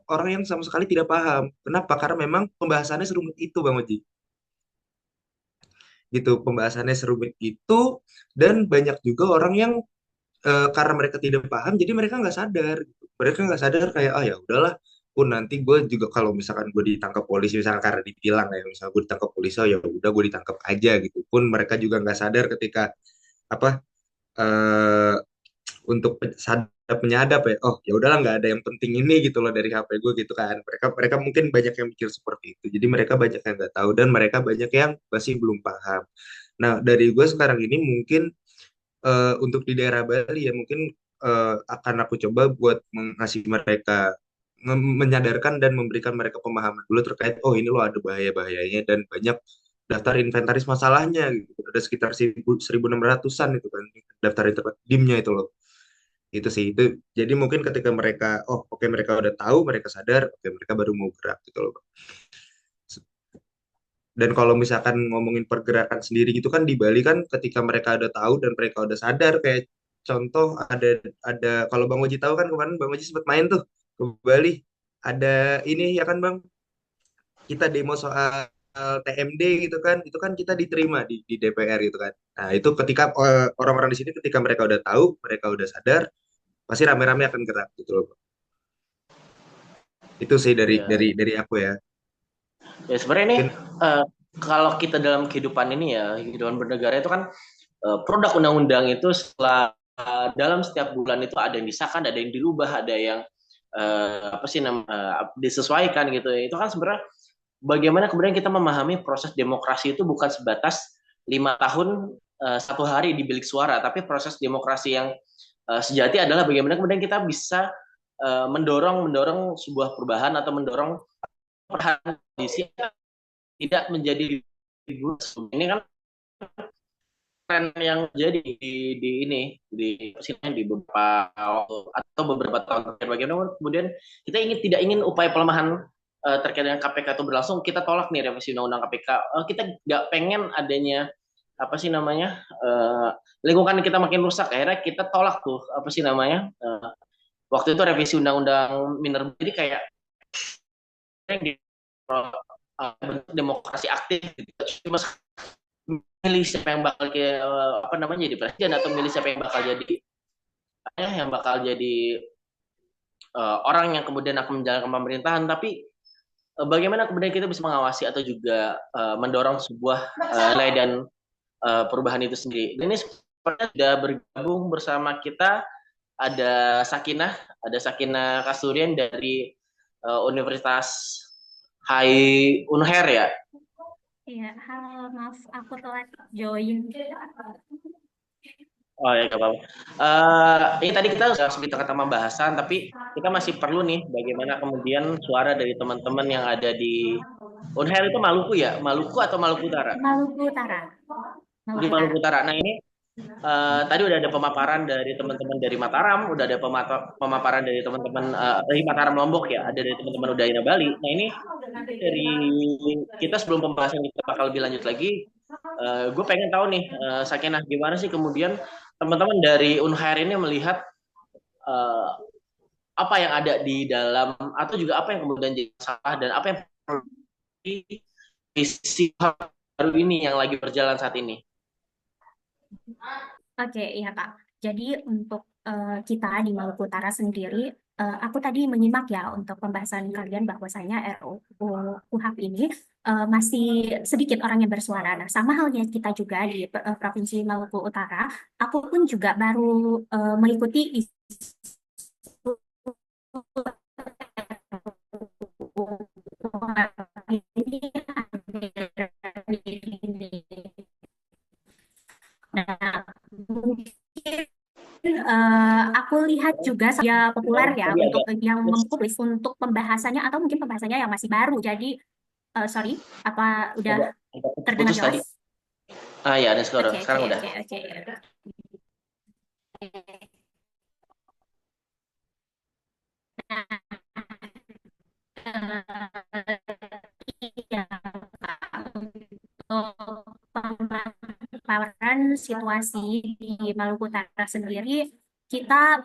D: orang yang sama sekali tidak paham. Kenapa? Karena memang pembahasannya serumit itu, Bang Oji. Gitu, pembahasannya serumit itu, dan banyak juga orang yang karena mereka tidak paham, jadi mereka nggak sadar. Gitu. Mereka nggak sadar kayak, ah ya udahlah, pun nanti gue juga kalau misalkan gue ditangkap polisi, misalkan karena ditilang ya, misalnya gue ditangkap polisi, oh ya udah gue ditangkap aja gitu. Pun mereka juga nggak sadar ketika apa eh, untuk sadap menyadap ya, oh ya udahlah nggak ada yang penting ini gitu loh dari HP gue gitu kan. Mereka mereka mungkin banyak yang mikir seperti itu. Jadi mereka banyak yang nggak tahu dan mereka banyak yang masih belum paham. Nah, dari gue sekarang ini mungkin untuk di daerah Bali ya mungkin akan aku coba buat mengasih mereka menyadarkan dan memberikan mereka pemahaman dulu terkait oh ini loh ada bahaya-bahayanya dan banyak daftar inventaris masalahnya gitu. Ada sekitar 1.600-an itu kan daftar DIM-nya itu loh. Itu sih itu. Jadi mungkin ketika mereka oh oke mereka udah tahu, mereka sadar, oke mereka baru mau gerak gitu loh. Dan kalau misalkan ngomongin pergerakan sendiri gitu kan di Bali kan ketika mereka udah tahu dan mereka udah sadar kayak contoh ada kalau Bang Oji tahu kan kemarin Bang Oji sempat main tuh ke Bali ada ini ya kan Bang kita demo soal TMD gitu kan itu kan kita diterima di DPR gitu kan. Nah, itu ketika orang-orang di sini ketika mereka udah tahu, mereka udah sadar pasti rame-rame akan gerak gitu loh. Bang. Itu sih dari
B: Ya,
D: dari dari aku ya.
B: ya sebenarnya ini
D: Mungkin
B: kalau kita dalam kehidupan ini ya, kehidupan bernegara itu kan produk undang-undang itu setelah dalam setiap bulan itu ada yang disahkan, ada yang dirubah, ada yang apa sih disesuaikan gitu. Itu kan sebenarnya bagaimana kemudian kita memahami proses demokrasi itu bukan sebatas 5 tahun 1 hari di bilik suara, tapi proses demokrasi yang sejati adalah bagaimana kemudian kita bisa mendorong sebuah perubahan atau mendorong perubahan kondisi tidak menjadi ini kan tren yang jadi di ini di beberapa waktu atau beberapa tahun terakhir bagaimana kemudian kita tidak ingin upaya pelemahan terkait dengan KPK itu berlangsung kita tolak nih revisi undang-undang KPK kita nggak pengen adanya apa sih namanya lingkungan kita makin rusak akhirnya kita tolak tuh apa sih namanya waktu itu revisi undang-undang minerba jadi kayak bentuk demokrasi aktif gitu. Cuma milih siapa yang bakal apa namanya jadi presiden atau milih siapa yang bakal jadi orang yang kemudian akan menjalankan pemerintahan tapi bagaimana kemudian kita bisa mengawasi atau juga mendorong sebuah nilai dan perubahan itu sendiri. Ini sepertinya sudah bergabung bersama kita ada Sakinah Kasurian dari Universitas Unher ya.
E: Iya, halo, maaf aku telat join.
B: Oh ya, gak apa-apa. Ini tadi kita sudah sebut tentang pembahasan, tapi kita masih perlu nih bagaimana kemudian suara dari teman-teman yang ada di Unher itu Maluku ya? Maluku atau Maluku Utara?
E: Maluku Utara.
B: Di Maluku Utara. Nah ini tadi udah ada pemaparan dari teman-teman dari Mataram, udah ada pemaparan dari teman-teman dari Mataram Lombok ya, ada dari teman-teman Udayana Bali. Nah ini dari kita sebelum pembahasan kita bakal lebih lanjut lagi, gue pengen tahu nih, Sakinah gimana sih kemudian teman-teman dari Unhair ini melihat apa yang ada di dalam atau juga apa yang kemudian jadi salah dan apa yang perlu di visi baru ini yang lagi berjalan saat ini.
E: Oke, iya Kak. Jadi untuk kita di Maluku Utara sendiri, aku tadi menyimak ya untuk pembahasan kalian bahwasanya RUU KUHP ini masih sedikit orang yang bersuara. Nah, sama halnya kita juga di Provinsi Maluku Utara, aku pun juga baru mengikuti isu ini. Nah, mungkin aku lihat juga ya populer ya untuk yang mempublis untuk pembahasannya atau mungkin pembahasannya yang masih baru. Jadi sorry, apa udah terdengar
B: Putus
E: jelas?
B: tadi. Ya ada suara.
E: Oke,
B: Sekarang
E: oke,
B: udah.
E: oke. Nah, dengan situasi di Maluku Utara sendiri, kita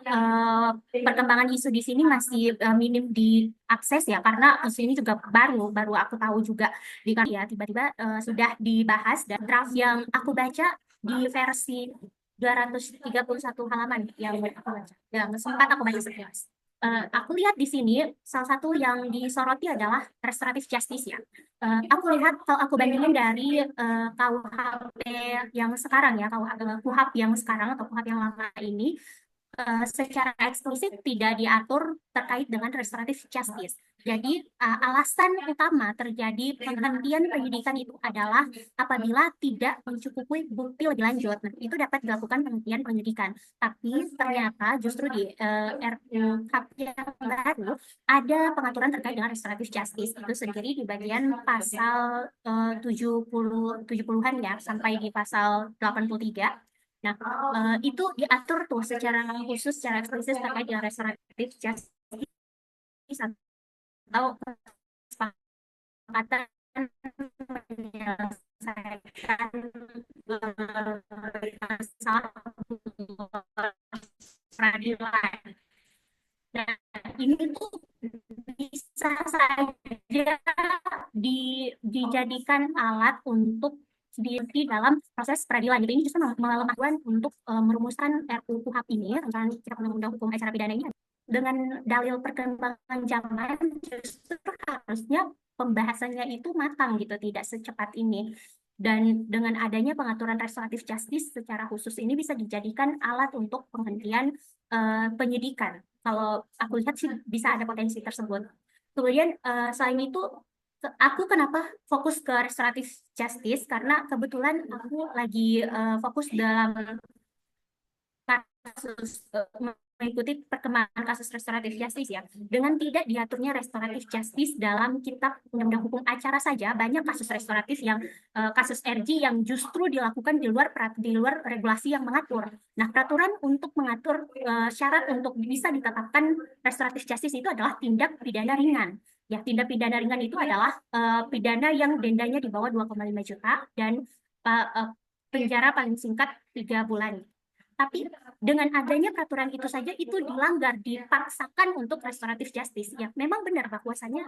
E: perkembangan isu di sini masih minim diakses ya, karena isu ini juga baru aku tahu juga ya tiba-tiba sudah dibahas, dan draft yang aku baca di versi 231 halaman yang aku baca, yang sempat aku baca sekilas. Aku lihat di sini salah satu yang disoroti adalah restoratif justice ya. Aku lihat kalau aku bandingin dari KUHP yang sekarang ya, KUHP yang sekarang atau KUHP yang lama ini, secara eksplisit tidak diatur terkait dengan restoratif justice. Jadi alasan utama terjadi penghentian penyidikan itu adalah apabila tidak mencukupi bukti lebih lanjut. Nah, itu dapat dilakukan penghentian penyidikan. Tapi ternyata justru di RUU yang baru ada pengaturan terkait dengan restoratif justice itu sendiri di bagian pasal 70-an ya sampai di pasal 83. Nah, itu diatur tuh secara khusus, secara eksplisit terkait dengan restoratif justice atau kesepakatan menyelesaikan masalah peradilan. Nah, ini tuh bisa saja dijadikan alat untuk di dalam proses peradilan. Jadi ini justru melemahkan untuk merumuskan RUU KUHP ini, rancangan kitab undang-undang hukum acara pidana ini, dengan dalil perkembangan zaman, justru harusnya pembahasannya itu matang gitu, tidak secepat ini. Dan dengan adanya pengaturan restoratif justice secara khusus ini bisa dijadikan alat untuk penghentian penyidikan. Kalau aku lihat sih bisa ada potensi tersebut. Kemudian selain itu, aku kenapa fokus ke restoratif justice, karena kebetulan aku lagi fokus dalam kasus mengikuti perkembangan kasus restoratif justice ya. Dengan tidak diaturnya restoratif justice dalam kitab undang-undang hukum acara saja, banyak kasus restoratif yang kasus RG yang justru dilakukan di luar regulasi yang mengatur. Nah, peraturan untuk mengatur syarat untuk bisa ditetapkan restoratif justice itu adalah tindak pidana ringan. Ya, tindak pidana ringan itu adalah pidana yang dendanya di bawah 2,5 juta dan penjara paling singkat 3 bulan. Tapi dengan adanya peraturan itu saja itu dilanggar, dipaksakan untuk restoratif justice. Ya, memang benar bahwasanya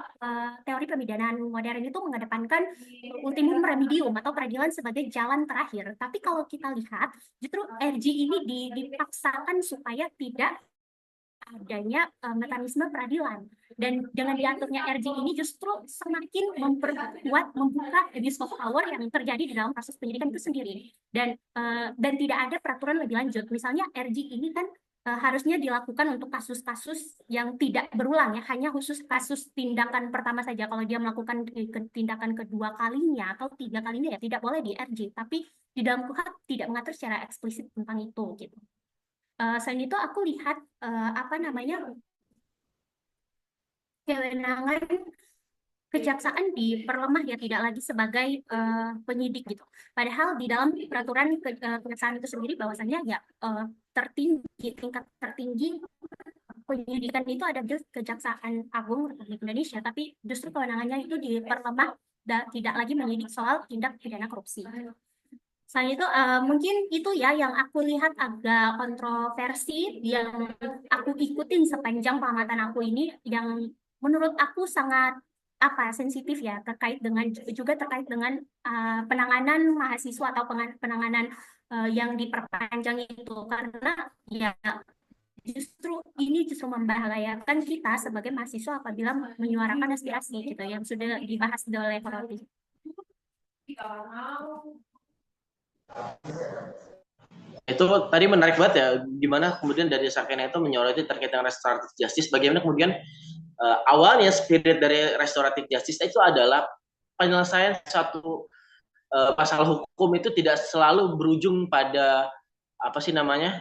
E: teori pemidanaan modern itu mengedepankan ultimum remedium atau peradilan sebagai jalan terakhir. Tapi kalau kita lihat, justru RG ini dipaksakan supaya tidak adanya mekanisme peradilan, dan dengan diaturnya RG ini justru semakin membuka abuse of power yang terjadi di dalam kasus penyidikan itu sendiri, dan tidak ada peraturan lebih lanjut. Misalnya RG ini kan harusnya dilakukan untuk kasus-kasus yang tidak berulang ya, hanya khusus kasus tindakan pertama saja. Kalau dia melakukan tindakan kedua kalinya atau 3 kalinya ya tidak boleh di RG, tapi di dalam KUHP tidak mengatur secara eksplisit tentang itu gitu. Selain itu aku lihat kewenangan kejaksaan diperlemah ya, tidak lagi sebagai penyidik gitu. Padahal di dalam peraturan kejaksaan itu sendiri bahwasannya ya tingkat tertinggi penyidikan itu ada di Kejaksaan Agung Republik Indonesia, tapi justru kewenangannya itu diperlemah dan tidak lagi menyidik soal tindak pidana korupsi. Selain itu mungkin itu ya yang aku lihat agak kontroversi yang aku ikutin sepanjang pengamatan aku ini, yang menurut aku sangat sensitif ya, terkait dengan penanganan mahasiswa atau penanganan yang diperpanjang itu, karena ya justru membahayakan kita sebagai mahasiswa apabila menyuarakan aspirasi gitu yang sudah dibahas oleh Koroti.
B: Itu tadi menarik banget ya, gimana kemudian dari Sakina itu menyoroti terkait dengan restoratif justice, bagaimana kemudian awalnya spirit dari restoratif justice itu adalah penyelesaian satu pasal hukum itu tidak selalu berujung pada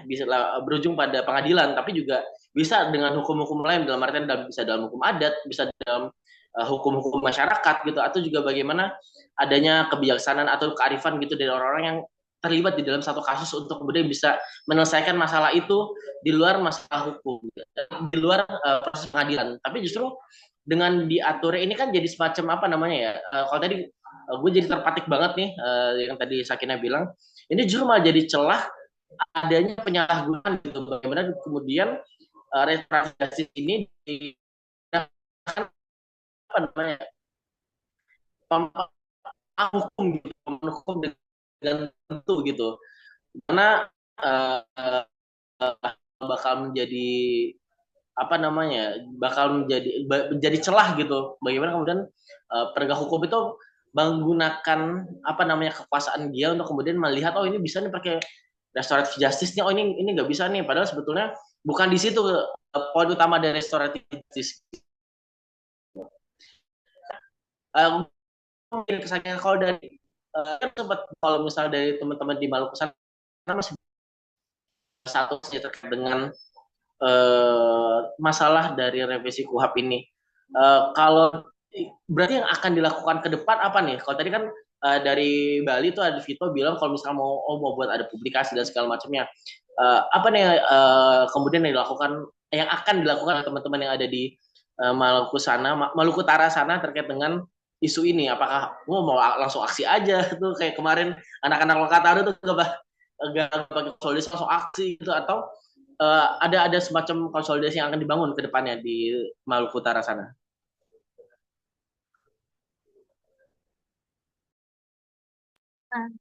B: bisa berujung pada pengadilan, tapi juga bisa dengan hukum-hukum lain, dalam artian bisa dalam hukum adat, bisa dalam hukum-hukum masyarakat gitu, atau juga bagaimana adanya kebijaksanaan atau kearifan gitu dari orang-orang yang terlibat di dalam satu kasus untuk kemudian bisa menyelesaikan masalah itu di luar masalah hukum, di luar proses pengadilan. Tapi justru dengan diaturnya ini kan jadi semacam kalau tadi gue jadi terpatik banget nih yang tadi Sakina bilang, ini justru malah jadi celah adanya penyalahgunaan gitu. Bagaimana kemudian restorasi justice ini digunakan apa namanya hukum gitu, hukum dengan tentu gitu, karena uh, bakal menjadi apa namanya bakal menjadi celah gitu. Bagaimana kemudian penegak hukum itu menggunakan apa namanya kekuasaan dia untuk kemudian melihat oh ini bisa nih pakai restoratif justice nya, oh ini nggak bisa nih, padahal sebetulnya bukan di situ poin utama dari restoratif justice. Kesannya kalau dari kalau misalnya dari teman-teman di Maluku sana masih satu sih terkait dengan masalah dari revisi KUHP ini. Kalau berarti yang akan dilakukan ke depan apa nih? Kalau tadi kan dari Bali tuh ada Vito bilang kalau misalnya mau buat ada publikasi dan segala macamnya. Apa nih kemudian yang dilakukan, yang akan dilakukan teman-teman yang ada di Maluku sana, Maluku Utara sana terkait dengan isu ini? Apakah mau langsung aksi aja tuh kayak kemarin anak-anak Lokataru tuh gak pakai konsolidasi langsung aksi gitu, atau ada semacam konsolidasi yang akan dibangun ke depannya di Maluku Utara sana?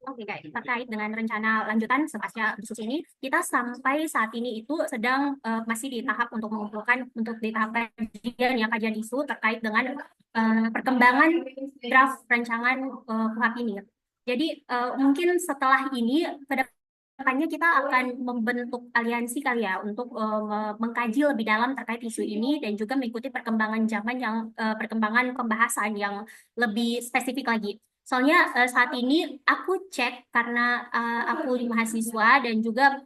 E: Oke, guys, terkait dengan rencana lanjutan sepasca diskusi ini, kita sampai saat ini itu sedang masih di tahap untuk mengumpulkan untuk di tahap kajian isu terkait dengan perkembangan draft rancangan KUHP ini. Jadi mungkin setelah ini ke depannya kita akan membentuk aliansi kali ya untuk mengkaji lebih dalam terkait isu ini dan juga mengikuti perkembangan zaman yang perkembangan pembahasan yang lebih spesifik lagi. Soalnya saat ini aku cek karena aku di mahasiswa dan juga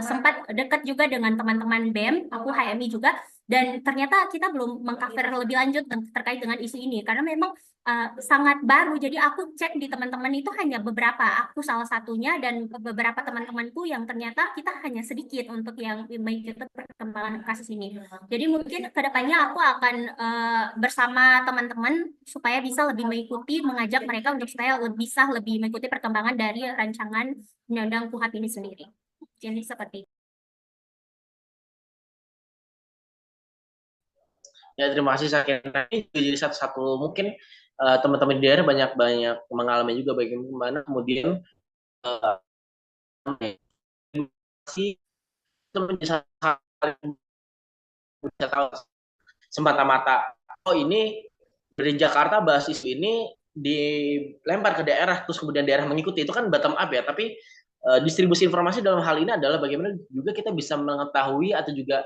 E: sempat dekat juga dengan teman-teman BEM, aku HMI juga, dan ternyata kita belum mengcover lebih lanjut terkait dengan isu ini karena memang sangat baru. Jadi aku cek di teman-teman itu hanya beberapa, aku salah satunya dan beberapa teman-temanku yang ternyata kita hanya sedikit untuk yang mengikuti perkembangan kasus ini. Jadi mungkin kedepannya aku akan bersama teman-teman supaya bisa lebih mengikuti, mengajak mereka untuk supaya bisa lebih mengikuti perkembangan dari rancangan Undang-Undang KUHP ini sendiri. Jadi seperti itu.
B: Ya terima kasih Sakina. Ini jadi satu-satu mungkin teman-teman di daerah banyak mengalami juga bagaimana kemudian si itu menjadi hal yang bisa tahu semata-mata oh ini dari Jakarta bahas isu ini dilempar ke daerah terus kemudian daerah mengikuti, itu kan bottom up ya, tapi distribusi informasi dalam hal ini adalah bagaimana juga kita bisa mengetahui atau juga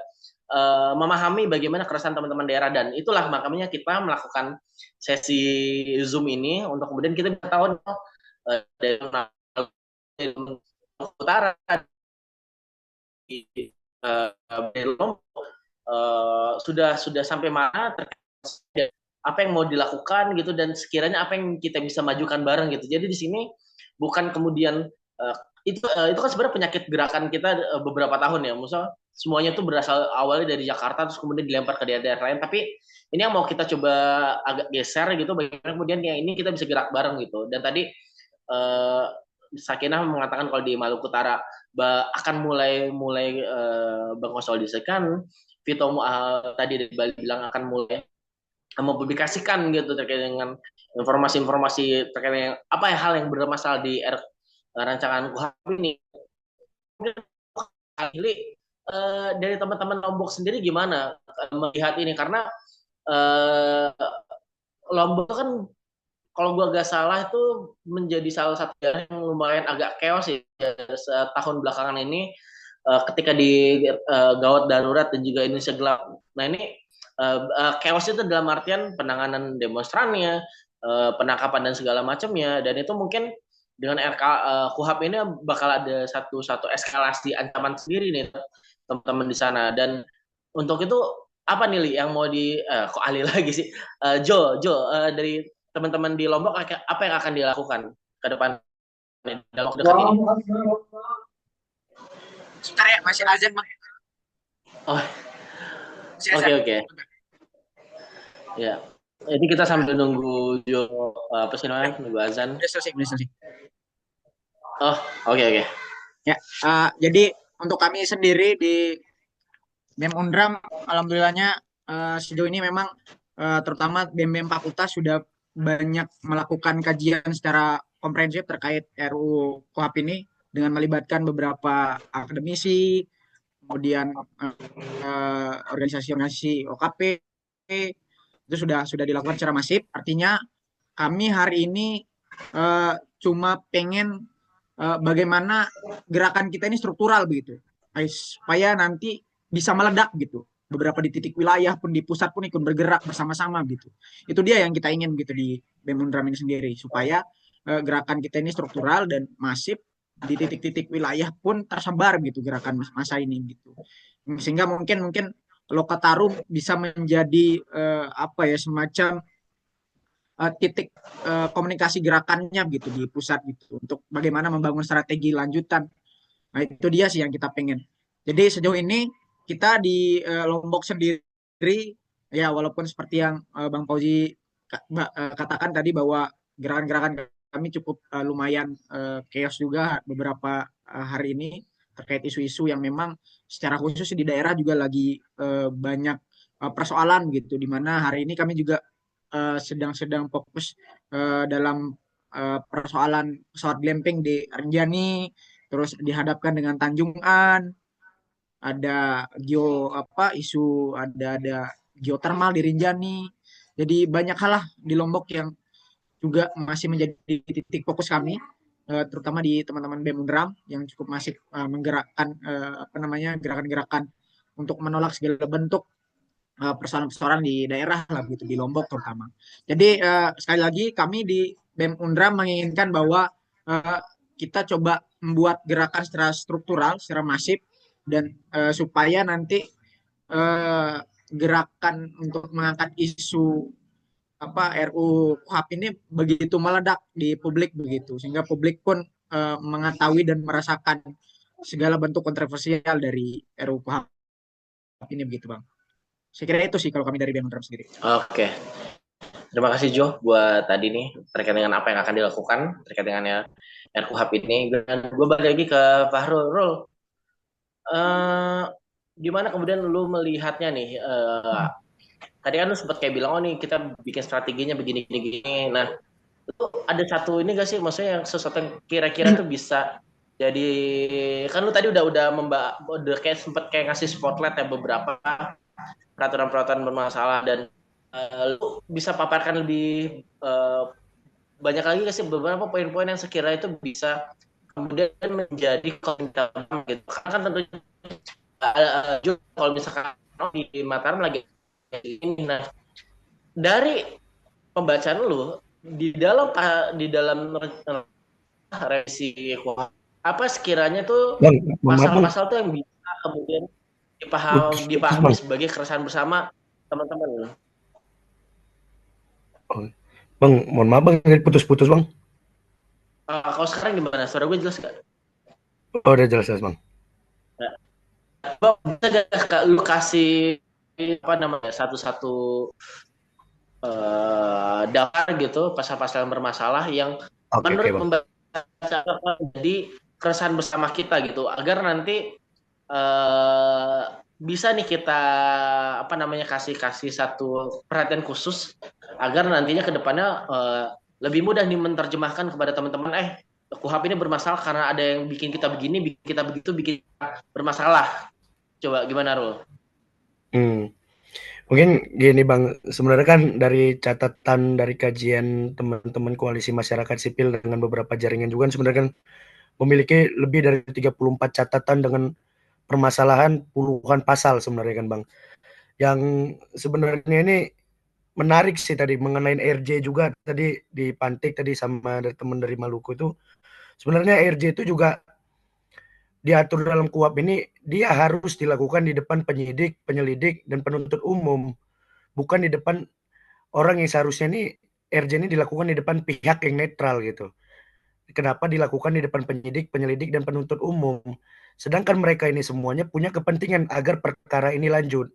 B: memahami bagaimana keresahan teman-teman daerah, dan itulah makanya kita melakukan sesi Zoom ini untuk kemudian kita bisa tahu dari utara dari Lombok sudah sampai mana terkait apa yang mau dilakukan gitu, dan sekiranya apa yang kita bisa majukan bareng gitu. Jadi di sini bukan kemudian itu kan sebenarnya penyakit gerakan kita beberapa tahun ya, Musa, semuanya itu berasal awalnya dari Jakarta terus kemudian dilempar ke daerah-daerah lain, tapi ini yang mau kita coba agak geser gitu, bagaimana kemudian yang ini kita bisa gerak bareng gitu. Dan tadi Sakinah mengatakan kalau di Maluku Utara akan mulai mengkonsolidasikan. Vito tadi dari Bali bilang akan mulai mempublikasikan gitu terkait dengan informasi-informasi terkait dengan apa hal yang bermasalah di rancangan KUHP ini. Dari teman-teman Lombok sendiri gimana melihat ini, karena Lombok kan kalau gue gak salah itu menjadi salah satu daerah yang lumayan agak chaos ya setahun belakangan ini ketika di gawat darurat dan juga Indonesia gelap. Nah ini chaos itu dalam artian penanganan demonstrannya, penangkapan dan segala macamnya, dan itu mungkin dengan KUHP ini bakal ada satu eskalasi ancaman sendiri nih teman-teman di sana. Dan untuk itu apa nih Li, yang mau kok Ali lagi sih, Jo dari teman-teman di Lombok apa yang akan dilakukan ke depan dalam waktu dekat ini?
A: Sebentar ya, masih azan Bang.
B: Oh, oke. Ya, jadi kita sambil nunggu Jo apa sih namanya, nunggu azan.
A: Udah selesai.
B: Oh, oke oke.
A: Ya, jadi untuk kami sendiri di BEM Undram, alhamdulillahnya sejauh ini memang terutama BEM-BEM fakultas sudah banyak melakukan kajian secara komprehensif terkait RUU KUHP ini dengan melibatkan beberapa akademisi, kemudian organisasi-organisasi OKP itu sudah dilakukan secara masif. Artinya kami hari ini cuma pengen bagaimana gerakan kita ini struktural begitu, supaya nanti bisa meledak gitu. Beberapa di titik wilayah pun di pusat pun ikut bergerak bersama-sama gitu. Itu dia yang kita ingin gitu di BEM Undram ini sendiri, supaya gerakan kita ini struktural dan masif di titik-titik wilayah pun tersebar gitu gerakan masa ini gitu. Sehingga mungkin mungkin Lokatarum bisa menjadi apa ya, semacam titik komunikasi gerakannya gitu di pusat gitu untuk bagaimana membangun strategi lanjutan. Nah, itu dia sih yang kita pengen. Jadi sejauh ini kita di Lombok sendiri ya, walaupun seperti yang Bang Fauzi katakan tadi bahwa gerakan-gerakan kami cukup lumayan chaos juga beberapa hari ini terkait isu-isu yang memang secara khusus di daerah juga lagi banyak persoalan gitu, di mana hari ini kami juga sedang fokus dalam persoalan pesawat glamping di Rinjani, terus dihadapkan dengan Tanjungan, ada isu ada geotermal di Rinjani. Jadi banyak hal lah di Lombok yang juga masih menjadi titik fokus kami, terutama di teman-teman BEM Undram yang cukup masih menggerakkan gerakan-gerakan untuk menolak segala bentuk persoalan-persoalan di daerah lah gitu, di Lombok terutama. Jadi sekali lagi kami di BEM Undram menginginkan bahwa uh, kita coba membuat gerakan secara struktural, secara masif, dan supaya nanti gerakan untuk mengangkat isu RUU KUHP ini begitu meledak di publik begitu, sehingga publik pun mengetahui dan merasakan segala bentuk kontroversial dari RUU KUHP ini begitu, Bang. Saya kira itu sih kalau kami dari BEM Undram sendiri.
B: Oke. Terima kasih Jo buat tadi nih terkait dengan apa yang akan dilakukan terkait dengan ya RKUHP ini. Dan gue balik lagi ke Fahrul. Rul, gimana kemudian lu melihatnya nih? Tadi kan lu sempat kayak bilang, oh nih kita bikin strateginya begini-gini. Nah, itu ada satu ini gak sih, maksudnya yang sesuatu yang kira-kira tuh bisa jadi, kan lu tadi udah kayak sempat kayak ngasih spotlight ya beberapa peraturan-peraturan bermasalah, dan lu bisa paparkan lebih banyak lagi gak sih beberapa poin-poin yang sekiranya itu bisa kemudian menjadi konten gitu. Kan tentunya kalau misalkan di Mataram lagi ini. Nah, dari pembacaan lu di dalam revisi apa sekiranya tuh
C: Bang,
B: pasal-pasal tuh yang bisa kemudian dipahami sebagai keresahan bersama teman-teman.
C: Bang, mohon maaf Bang, putus-putus Bang.
B: Kalau sekarang gimana? Suara gue jelas gak?
C: Oh, udah jelas Bang.
B: Bang, bisa gak lu kasih satu-satu daftar gitu pasal-pasal yang bermasalah yang menurut pembaca jadi keresahan bersama kita gitu, agar nanti bisa nih kita kasih satu perhatian khusus agar nantinya kedepannya lebih mudah nih menerjemahkan kepada teman-teman KUHP ini bermasalah karena ada yang bikin kita begini, bikin kita begitu, bikin kita bermasalah. Coba gimana Rul?
C: Mungkin gini Bang, sebenarnya kan dari catatan dari kajian teman-teman koalisi masyarakat sipil dengan beberapa jaringan juga sebenarnya kan memiliki lebih dari 34 catatan dengan permasalahan puluhan pasal sebenarnya kan Bang. Yang sebenarnya ini menarik sih tadi mengenai RJ juga tadi dipantik tadi sama dari teman dari Maluku itu. Sebenarnya RJ itu juga diatur dalam KUHP ini dia harus dilakukan di depan penyidik, penyelidik, dan penuntut umum, bukan di depan orang yang seharusnya ini RJ ini dilakukan di depan pihak yang netral gitu. Kenapa dilakukan di depan penyidik, penyelidik, dan penuntut umum? Sedangkan mereka ini semuanya punya kepentingan agar perkara ini lanjut.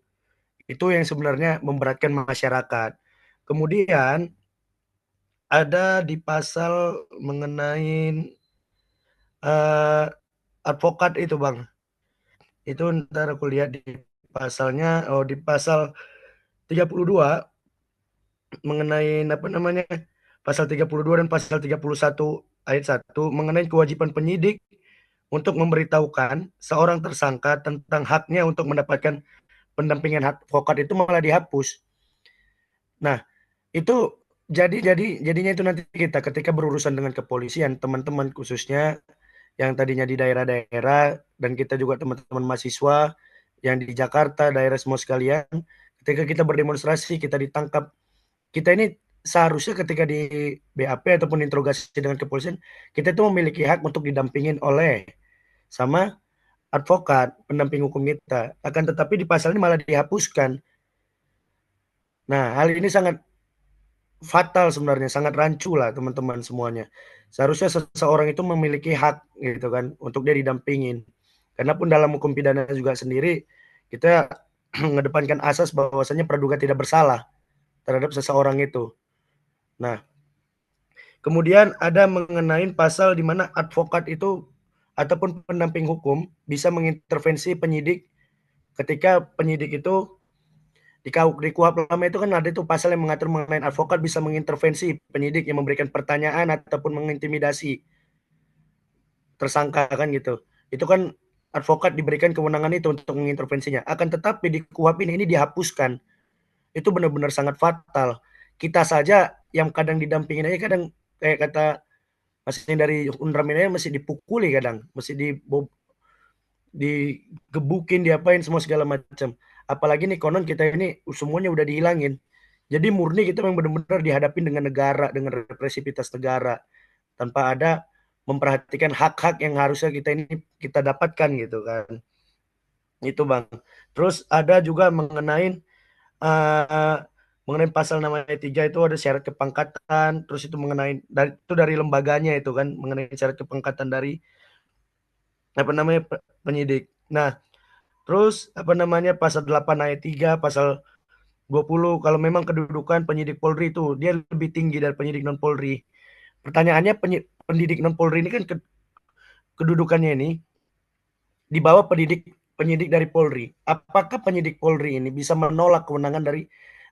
C: Itu yang sebenarnya memberatkan masyarakat. Kemudian ada di pasal mengenai advokat itu Bang. Itu ntar aku lihat di pasalnya, di pasal 32 mengenai apa namanya, pasal 32 dan pasal 31 ayat 1 mengenai kewajiban penyidik untuk memberitahukan seorang tersangka tentang haknya untuk mendapatkan pendampingan advokat itu malah dihapus. Nah, itu jadinya itu nanti kita ketika berurusan dengan kepolisian, teman-teman khususnya yang tadinya di daerah-daerah dan kita juga teman-teman mahasiswa yang di Jakarta, daerah semua sekalian, ketika kita berdemonstrasi, kita ditangkap, kita ini seharusnya ketika di BAP ataupun interogasi dengan kepolisian, kita itu memiliki hak untuk didampingin oleh sama advokat, pendamping hukum kita. Akan tetapi di pasal ini malah dihapuskan. Nah, hal ini sangat fatal sebenarnya, sangat rancu lah teman-teman semuanya. Seharusnya seseorang itu memiliki hak gitu kan untuk dia didampingin. Karena pun dalam hukum pidana juga sendiri kita mengedepankan asas bahwasanya praduga tidak bersalah terhadap seseorang itu. Nah, kemudian ada mengenai pasal di mana advokat itu ataupun pendamping hukum bisa mengintervensi penyidik ketika penyidik itu di KUHP lama itu kan ada itu pasal yang mengatur mengenai advokat bisa mengintervensi penyidik yang memberikan pertanyaan ataupun mengintimidasi tersangka kan gitu. Itu kan advokat diberikan kewenangan itu untuk mengintervensinya. Akan tetapi di KUHP ini dihapuskan. Itu benar-benar sangat fatal. Kita saja yang kadang didampingin aja kadang kayak kata masih dari Undram ini masih dipukuli kadang, masih digebukin, diapain semua segala macam. Apalagi nih konon kita ini semuanya udah dihilangin. Jadi murni kita memang benar-benar dihadapin dengan negara, dengan represivitas negara tanpa ada memperhatikan hak-hak yang harusnya kita ini kita dapatkan gitu kan. Itu Bang. Terus ada juga mengenai pasal namanya 3 itu ada syarat kepangkatan, terus itu mengenai dari lembaganya itu kan mengenai syarat kepangkatan dari apa namanya penyidik. Nah, terus apa namanya pasal 8 ayat 3, pasal 20 kalau memang kedudukan penyidik Polri itu dia lebih tinggi dari penyidik non Polri. Pertanyaannya penyidik non Polri ini kan kedudukannya ini di bawah penyidik dari Polri. Apakah penyidik Polri ini bisa menolak kewenangan dari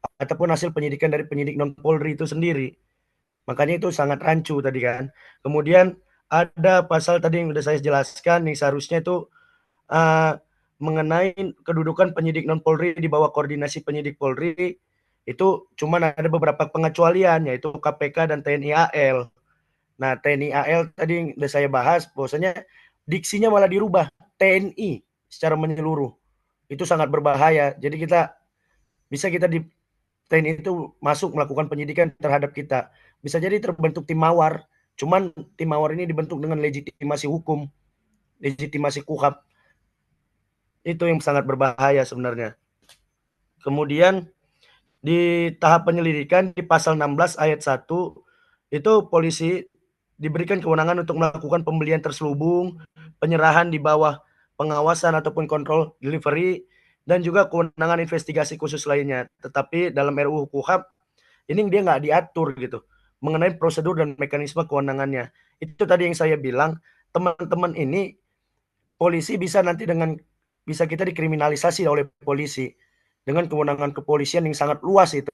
C: ataupun hasil penyidikan dari penyidik non Polri itu sendiri? Makanya itu sangat rancu tadi kan. Kemudian ada pasal tadi yang sudah saya jelaskan nih seharusnya itu mengenai kedudukan penyidik non Polri di bawah koordinasi penyidik Polri itu cuman ada beberapa pengecualian yaitu KPK dan TNI AL. Nah, TNI AL tadi yang sudah saya bahas bahwasanya diksinya malah dirubah TNI secara menyeluruh. Itu sangat berbahaya. Jadi kita di TNI itu masuk melakukan penyidikan terhadap kita. Bisa jadi terbentuk tim mawar. Cuman tim mawar ini dibentuk dengan legitimasi hukum, legitimasi KUHP. Itu yang sangat berbahaya sebenarnya. Kemudian di tahap penyelidikan di pasal 16 ayat 1 itu polisi diberikan kewenangan untuk melakukan pembelian terselubung, penyerahan di bawah pengawasan ataupun kontrol delivery, dan juga kewenangan investigasi khusus lainnya. Tetapi dalam RUU KUHP ini dia nggak diatur gitu mengenai prosedur dan mekanisme kewenangannya. Itu tadi yang saya bilang, teman-teman ini polisi bisa nanti bisa kita dikriminalisasi oleh polisi dengan kewenangan kepolisian yang sangat luas itu.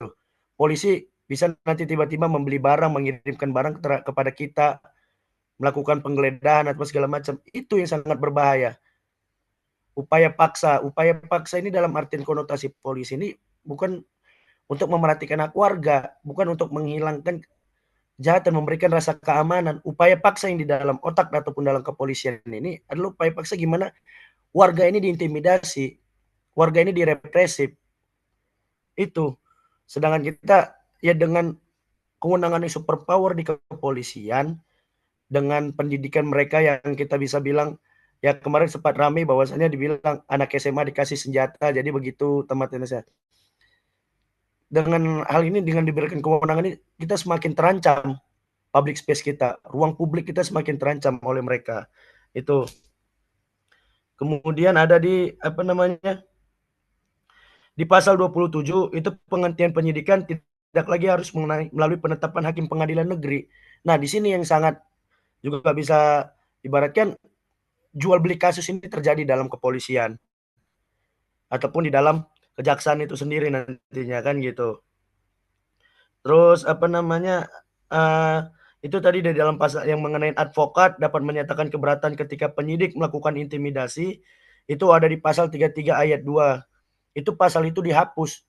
C: Polisi bisa nanti tiba-tiba membeli barang, mengirimkan barang kepada kita, melakukan penggeledahan atau segala macam. Itu yang sangat berbahaya. Upaya paksa ini dalam artian konotasi polisi ini bukan untuk memerhatikan hak warga, bukan untuk menghilangkan kejahatan, memberikan rasa keamanan. Upaya paksa yang di dalam otak ataupun dalam kepolisian ini adalah upaya paksa gimana warga ini diintimidasi, warga ini direpresif. Itu. Sedangkan kita ya dengan kewenangan yang super power di kepolisian, dengan pendidikan mereka yang kita bisa bilang, ya kemarin sempat ramai bahwasannya dibilang anak SMA dikasih senjata, jadi begitu teman-teman. Dengan hal ini, dengan diberikan kewenangan ini, kita semakin terancam public space kita, ruang publik kita semakin terancam oleh mereka. Itu. Kemudian ada di apa namanya? Di pasal 27 itu penghentian penyidikan tidak lagi harus melalui penetapan hakim pengadilan negeri. Nah, di sini yang sangat juga bisa Ibaratkan jual beli kasus ini terjadi dalam kepolisian ataupun di dalam kejaksaan itu sendiri nantinya kan gitu. Terus apa namanya, itu tadi di dalam pasal yang mengenai advokat dapat menyatakan keberatan ketika penyidik melakukan intimidasi, itu ada di pasal 33 ayat 2. Itu pasal itu dihapus.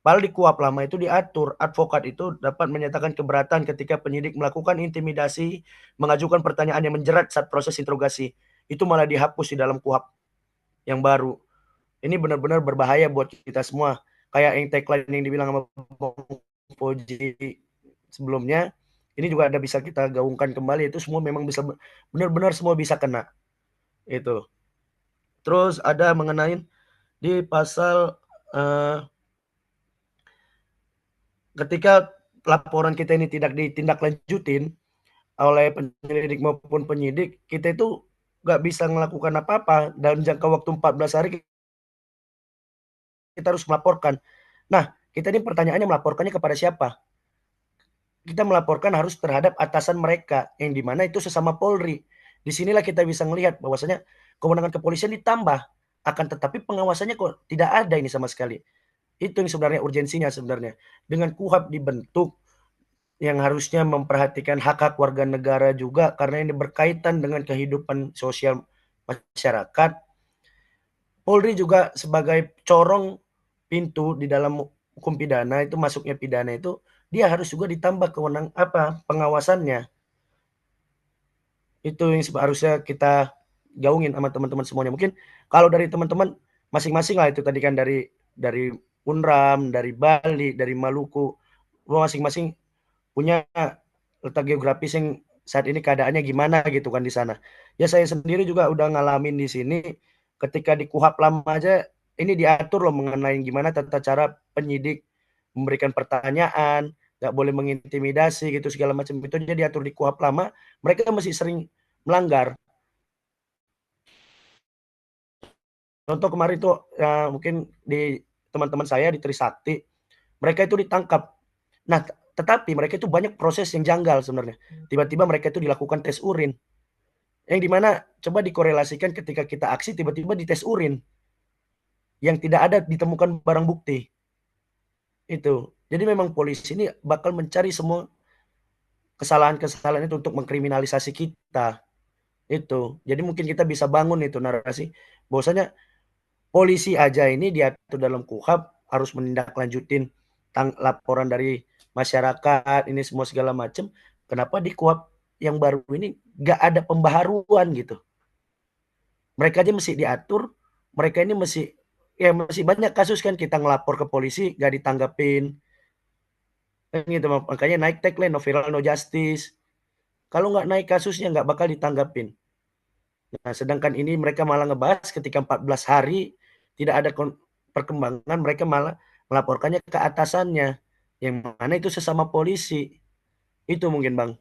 C: Padahal di KUHP lama itu diatur, advokat itu dapat menyatakan keberatan ketika penyidik melakukan intimidasi, mengajukan pertanyaan yang menjerat saat proses interogasi. Itu malah dihapus di dalam KUHP yang baru. Ini benar-benar berbahaya buat kita semua. Kayak yang tagline yang dibilang sama Bang Fauzi sebelumnya, ini juga ada bisa kita gaungkan kembali. Itu semua memang bisa benar-benar semua bisa kena. Itu. Terus ada mengenai di pasal ketika laporan kita ini tidak ditindaklanjutin oleh penyelidik maupun penyidik, kita itu nggak bisa melakukan apa-apa dalam jangka waktu 14 hari kita harus melaporkan. Nah, kita ini pertanyaannya melaporkannya kepada siapa? Kita melaporkan harus terhadap atasan mereka, yang dimana itu sesama Polri. Disinilah kita bisa melihat bahwasanya kewenangan kepolisian ditambah, akan tetapi pengawasannya kok tidak ada ini sama sekali. Itu yang sebenarnya urgensinya sebenarnya. Dengan KUHP dibentuk, yang harusnya memperhatikan hak-hak warga negara juga, karena ini berkaitan dengan kehidupan sosial masyarakat. Polri juga sebagai corong pintu di dalam hukum pidana, itu masuknya pidana itu, dia harus juga ditambah kewenangan pengawasannya. Itu yang harusnya kita gaungin sama teman-teman semuanya. Mungkin kalau dari teman-teman masing-masing lah, itu tadi kan dari Unram, dari Bali, dari Maluku, masing-masing punya letak geografis yang saat ini keadaannya gimana gitu kan di sana. Ya saya sendiri juga udah ngalamin di sini, ketika di KUHP lama aja ini diatur loh mengenai gimana tata cara penyidik memberikan pertanyaan, nggak boleh mengintimidasi gitu segala macam, itu aja diatur di KUHP lama, mereka masih sering melanggar. Contoh kemarin tuh mungkin di teman-teman saya di Trisakti, mereka itu ditangkap. Nah, tetapi mereka itu banyak proses yang janggal sebenarnya. Tiba-tiba mereka itu dilakukan tes urin. Yang dimana coba dikorelasikan ketika kita aksi tiba-tiba dites urin. Yang tidak ada ditemukan barang bukti. Itu. Jadi memang polisi ini bakal mencari semua kesalahan-kesalahan itu untuk mengkriminalisasi kita. Itu. Jadi mungkin kita bisa bangun itu narasi. Bahwasanya polisi aja ini diatur dalam KUHP harus menindaklanjutin laporan dari masyarakat ini semua segala macam. Kenapa di KUHP yang baru ini nggak ada pembaharuan gitu? Mereka aja mesti diatur, mereka ini masih banyak kasus kan kita ngelapor ke polisi nggak ditanggapin, kan gitu. Makanya naik tagline no viral no justice. Kalau nggak naik kasusnya nggak bakal ditanggapin. Nah, sedangkan ini mereka malah ngebahas ketika 14 hari tidak ada perkembangan, mereka malah melaporkannya ke atasannya, yang mana itu sesama polisi. Itu mungkin Bang,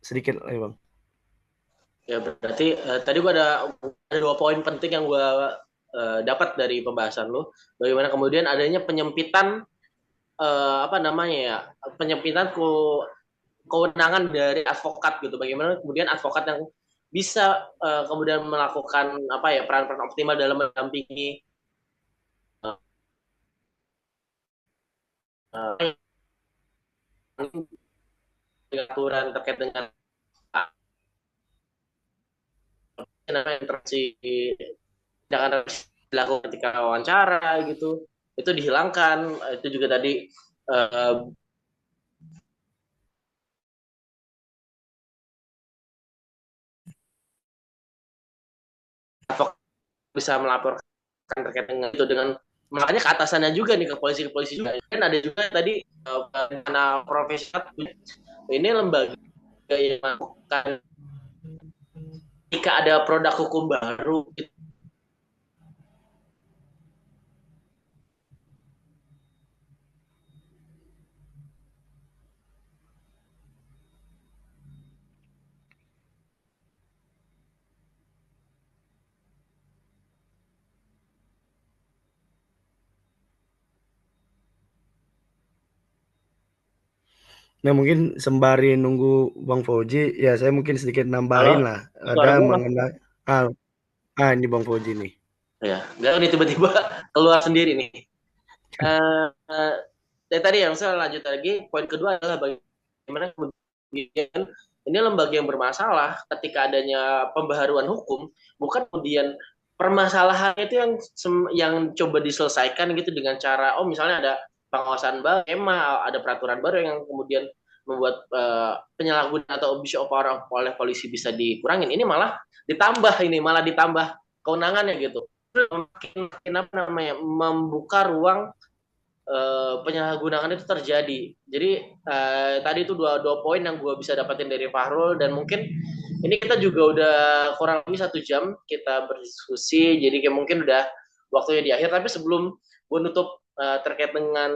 C: sedikit Bang.
B: Ya berarti tadi gua ada 2 poin penting yang gua dapat dari pembahasan lu. Bagaimana kemudian adanya penyempitan penyempitan kewenangan dari advokat gitu. Bagaimana kemudian advokat yang bisa kemudian melakukan peran-peran optimal dalam mendampingi aturan terkait dengan interaksi tindakan dilakukan ketika wawancara gitu, itu dihilangkan. Itu juga tadi advokat bisa melaporkan terkait dengan itu, dengan makanya ke atasannya juga nih, ke polisi juga kan. Ada juga tadi karena profesional ini lembaga yang melakukan jika ada produk hukum baru
C: Nah, mungkin sembari nunggu Bang Fauji, ya saya mungkin sedikit nambahin
B: Halo,
C: lah.
B: suara
C: Ada
B: gue nggak?
C: mengenai ini Bang Fauji nih.
B: Ya, nggak nih tiba-tiba keluar sendiri nih. Eh, eh, dari tadi yang saya lanjut lagi, poin kedua adalah bagaimana kemudian ini lembaga yang bermasalah ketika adanya pembaharuan hukum, bukan kemudian permasalahan itu yang coba diselesaikan gitu dengan cara misalnya ada pengawasan baru, ada peraturan baru yang kemudian membuat penyalahgunaan atau abuse of power oleh polisi bisa dikurangin. Ini malah ditambah kewenangannya gitu. Makin apa namanya membuka ruang penyalahgunaan itu terjadi. Jadi tadi itu dua poin yang gue bisa dapatin dari Fahrul, dan mungkin ini kita juga udah kurang lebih 1 jam kita berdiskusi, jadi kayak mungkin udah waktunya di akhir. Tapi sebelum gue nutup terkait dengan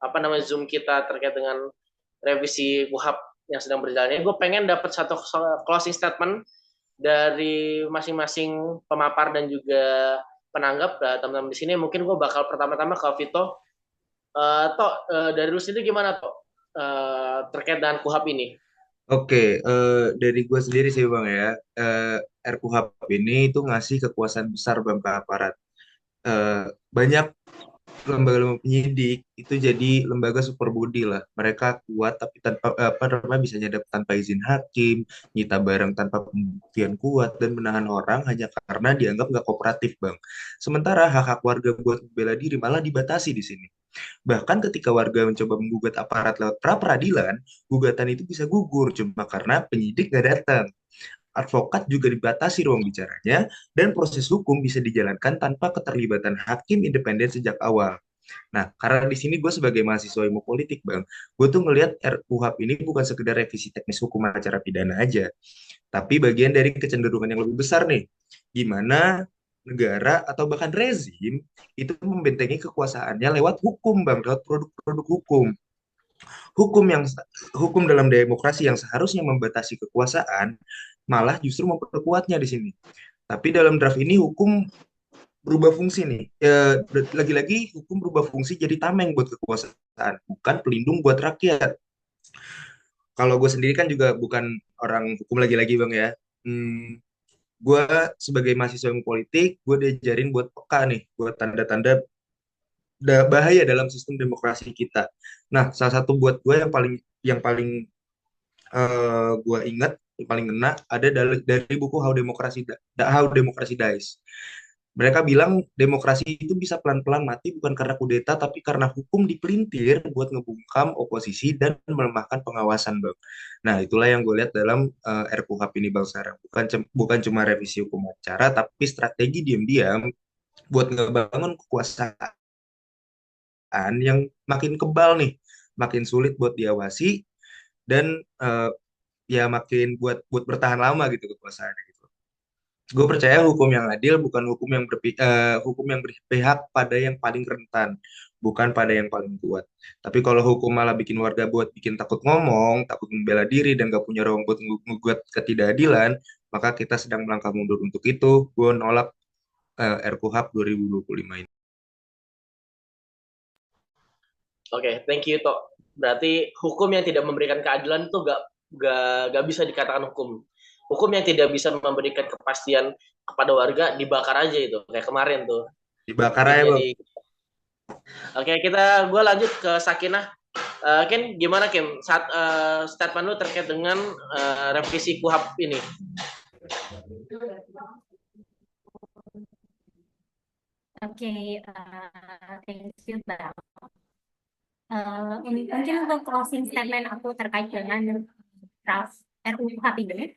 B: apa namanya Zoom kita terkait dengan revisi KUHAP yang sedang berjalan ini, gue pengen dapat satu closing statement dari masing-masing pemapar dan juga penanggap teman-teman di sini. Mungkin gue bakal pertama-tama ke Vito. Tok, dari lu sendiri gimana Tok terkait dengan KUHAP ini?
D: Oke, dari gue sendiri sih Bang ya, RKUHP ini itu ngasih kekuasaan besar Bang ke aparat. Banyak lembaga-lembaga penyidik itu jadi lembaga super body lah. Mereka kuat tapi tanpa apa namanya bisa nyadap tanpa izin hakim, nyita barang tanpa pembuktian kuat dan menahan orang hanya karena dianggap nggak kooperatif, Bang. Sementara hak-hak warga buat bela diri malah dibatasi di sini. Bahkan ketika warga mencoba menggugat aparat lewat pra peradilan, gugatan itu bisa gugur cuma karena penyidik nggak datang. Advokat juga dibatasi ruang bicaranya, dan proses hukum bisa dijalankan tanpa keterlibatan hakim independen sejak awal. Nah, karena di sini gue sebagai mahasiswa ilmu politik, Bang, gue tuh ngelihat RUHP ini bukan sekedar revisi teknis hukum acara pidana aja, tapi bagian dari kecenderungan yang lebih besar nih, gimana negara atau bahkan rezim itu membentengi kekuasaannya lewat hukum, Bang, lewat produk-produk hukum. Hukum yang hukum dalam demokrasi yang seharusnya membatasi kekuasaan malah justru memperkuatnya di sini. Tapi dalam draft ini hukum berubah fungsi nih. Lagi-lagi hukum berubah fungsi jadi tameng buat kekuasaan, bukan pelindung buat rakyat. Kalau gue sendiri kan juga bukan orang hukum lagi-lagi Bang ya. Gue sebagai mahasiswa ilmu politik, gue diajarin buat peka nih, buat tanda-tanda bahaya dalam sistem demokrasi kita. Nah, salah satu buat gue yang paling gue ingat, yang paling ngena ada dari buku How Democracy Dies. Mereka bilang demokrasi itu bisa pelan-pelan mati bukan karena kudeta, tapi karena hukum dipelintir buat ngebungkam oposisi dan melemahkan pengawasan, Bang. Nah, itulah yang gue lihat dalam RKUHP ini, Bang, sekarang. Bukan cuma revisi hukum acara, tapi strategi diam-diam buat ngebangun kekuasaan yang makin kebal nih, makin sulit buat diawasi, dan ya makin buat bertahan lama gitu kekuasaannya gitu. Gue percaya hukum yang adil bukan hukum yang berpihak pada yang paling rentan, bukan pada yang paling kuat. Tapi kalau hukum malah bikin warga buat bikin takut ngomong, takut membela diri, dan gak punya ruang buat ngugat ketidakadilan, maka kita sedang melangkah mundur. Untuk itu, gue nolak RKUHP 2025 ini.
B: Oke, thank you Tok. Berarti hukum yang tidak memberikan keadilan itu gak bisa dikatakan hukum. Hukum yang tidak bisa memberikan kepastian kepada warga dibakar aja itu, kayak kemarin tuh.
D: Dibakar aja, Bang.
B: Oke, gue lanjut ke Sakinah. Ken, gimana Kim? Statement lu terkait dengan revisi KUHAP ini?
E: Oke, thank you Bang. Mungkin untuk closing statement aku terkait dengan draft RUU KUHP ini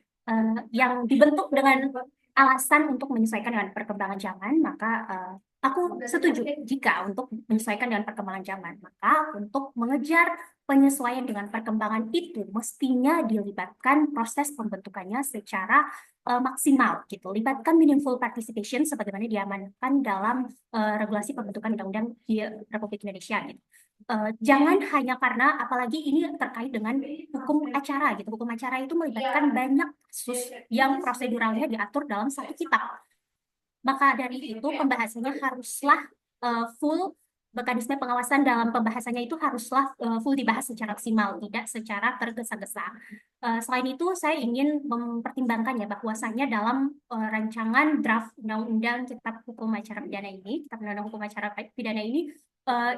E: yang dibentuk dengan alasan untuk menyesuaikan dengan perkembangan zaman, maka aku setuju jika untuk menyesuaikan dengan perkembangan zaman, maka untuk mengejar penyesuaian dengan perkembangan itu mestinya dilibatkan proses pembentukannya secara maksimal gitu, libatkan meaningful participation sebagaimana diamankan dalam regulasi pembentukan undang-undang di Republik Indonesia gitu. Jangan hanya karena apalagi ini terkait dengan hukum acara gitu. Hukum acara itu melibatkan banyak kasus yang proseduralnya diatur dalam satu kitab. Maka dari itu pembahasannya haruslah full mekanisme pengawasan dalam pembahasannya itu haruslah full dibahas secara maksimal, tidak secara tergesa-gesa. Selain itu, saya ingin mempertimbangkan ya bahwasanya dalam rancangan draft Undang-Undang Kitab Hukum Acara Pidana ini, Kitab Undang-Undang Hukum Acara Pidana ini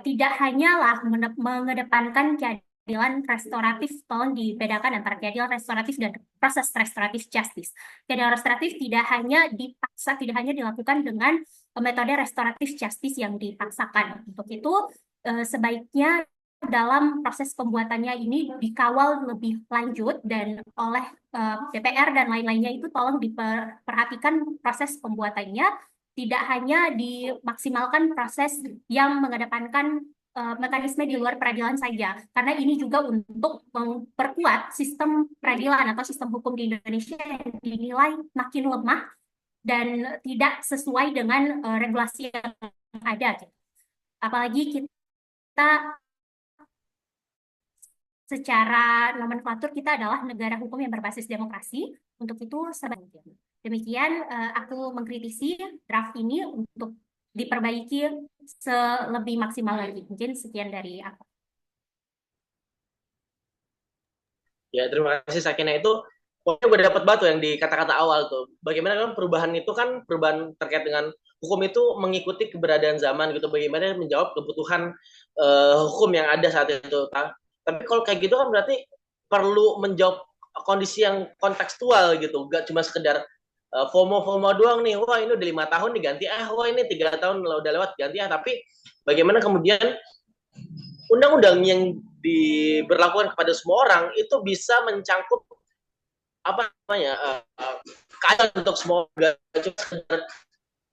E: tidak hanyalah mengedepankan keadilan restoratif, tolong dibedakan antara keadilan restoratif dan proses restoratif justice. Keadilan restoratif tidak hanya dipaksa, tidak hanya dilakukan dengan metode restoratif justice yang dipaksakan. Untuk itu, sebaiknya dalam proses pembuatannya ini dikawal lebih lanjut dan oleh DPR dan lain-lainnya itu tolong diperhatikan proses pembuatannya, tidak hanya dimaksimalkan proses yang mengedepankan mekanisme di luar peradilan saja, karena ini juga untuk memperkuat sistem peradilan atau sistem hukum di Indonesia yang dinilai makin lemah dan tidak sesuai dengan regulasi yang ada. Gitu. Apalagi kita secara nomenklatur kita adalah negara hukum yang berbasis demokrasi. Untuk itu, demikian aku mengkritisi draft ini untuk diperbaiki selebih maksimal lagi. Mungkin sekian dari aku.
B: Ya, terima kasih Sakina. Itu pokoknya gue dapat batu yang di kata-kata awal tuh. Bagaimana kan perubahan itu kan perubahan terkait dengan hukum itu mengikuti keberadaan zaman gitu. Bagaimana menjawab kebutuhan hukum yang ada saat itu. Tapi kalau kayak gitu kan berarti perlu menjawab kondisi yang kontekstual gitu. Gak cuma sekedar FOMO doang nih. Wah ini udah 5 tahun diganti. Wah ini 3 tahun udah lewat ganti. Tapi bagaimana kemudian undang-undang yang diberlakukan kepada semua orang itu bisa mencangkup apa namanya keadilan untuk semua, gak cuma sekedar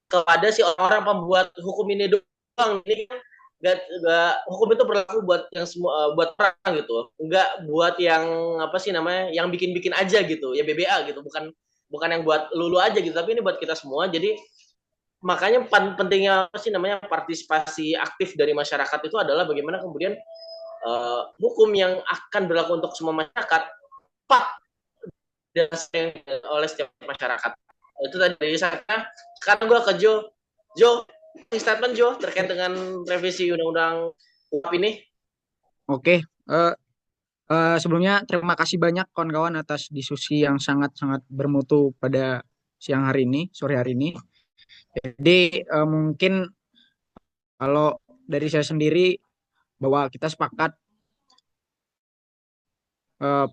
B: kepada si orang pembuat hukum ini doang. Ini kan hukum itu berlaku buat yang semua, buat orang gitu, nggak buat yang apa sih namanya yang bikin aja gitu ya, BBA gitu, bukan yang buat lulu aja gitu, tapi ini buat kita semua. Jadi makanya pentingnya apa sih namanya partisipasi aktif dari masyarakat itu adalah bagaimana kemudian hukum yang akan berlaku untuk semua masyarakat tepat oleh setiap masyarakat. Itu tadi dari saya. Sekarang gue ke Jo, statement Jo terkait dengan revisi undang-undang UHAP ini.
A: Oke, sebelumnya terima kasih banyak kawan-kawan atas diskusi yang sangat-sangat bermutu pada sore hari ini. Jadi mungkin kalau dari saya sendiri bahwa kita sepakat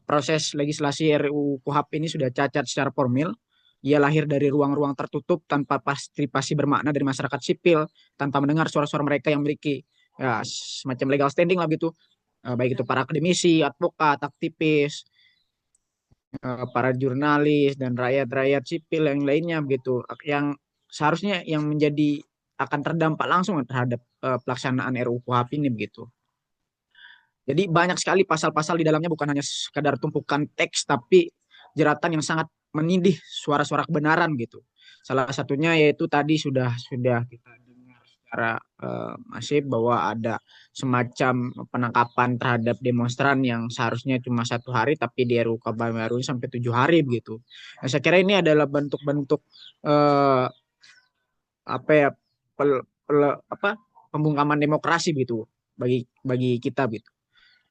A: proses legislasi RUU KUHAP ini sudah cacat secara formil. Ia lahir dari ruang-ruang tertutup tanpa partisipasi bermakna dari masyarakat sipil, tanpa mendengar suara-suara mereka yang memiliki ya, semacam legal standing lah gitu. Baik itu para akademisi, advokat, aktivis, para jurnalis, dan rakyat-rakyat sipil yang lainnya begitu. Yang seharusnya yang menjadi akan terdampak langsung terhadap pelaksanaan RUU KUHAP ini begitu. Jadi banyak sekali pasal-pasal di dalamnya, bukan hanya sekadar tumpukan teks, tapi jeratan yang sangat menindih suara-suara kebenaran gitu. Salah satunya yaitu tadi sudah kita dengar secara masif bahwa ada semacam penangkapan terhadap demonstran yang seharusnya cuma 1 hari, tapi di RUU KUHP baru sampai 7 hari begitu. Nah, saya kira ini adalah bentuk-bentuk pembungkaman demokrasi gitu bagi kita gitu.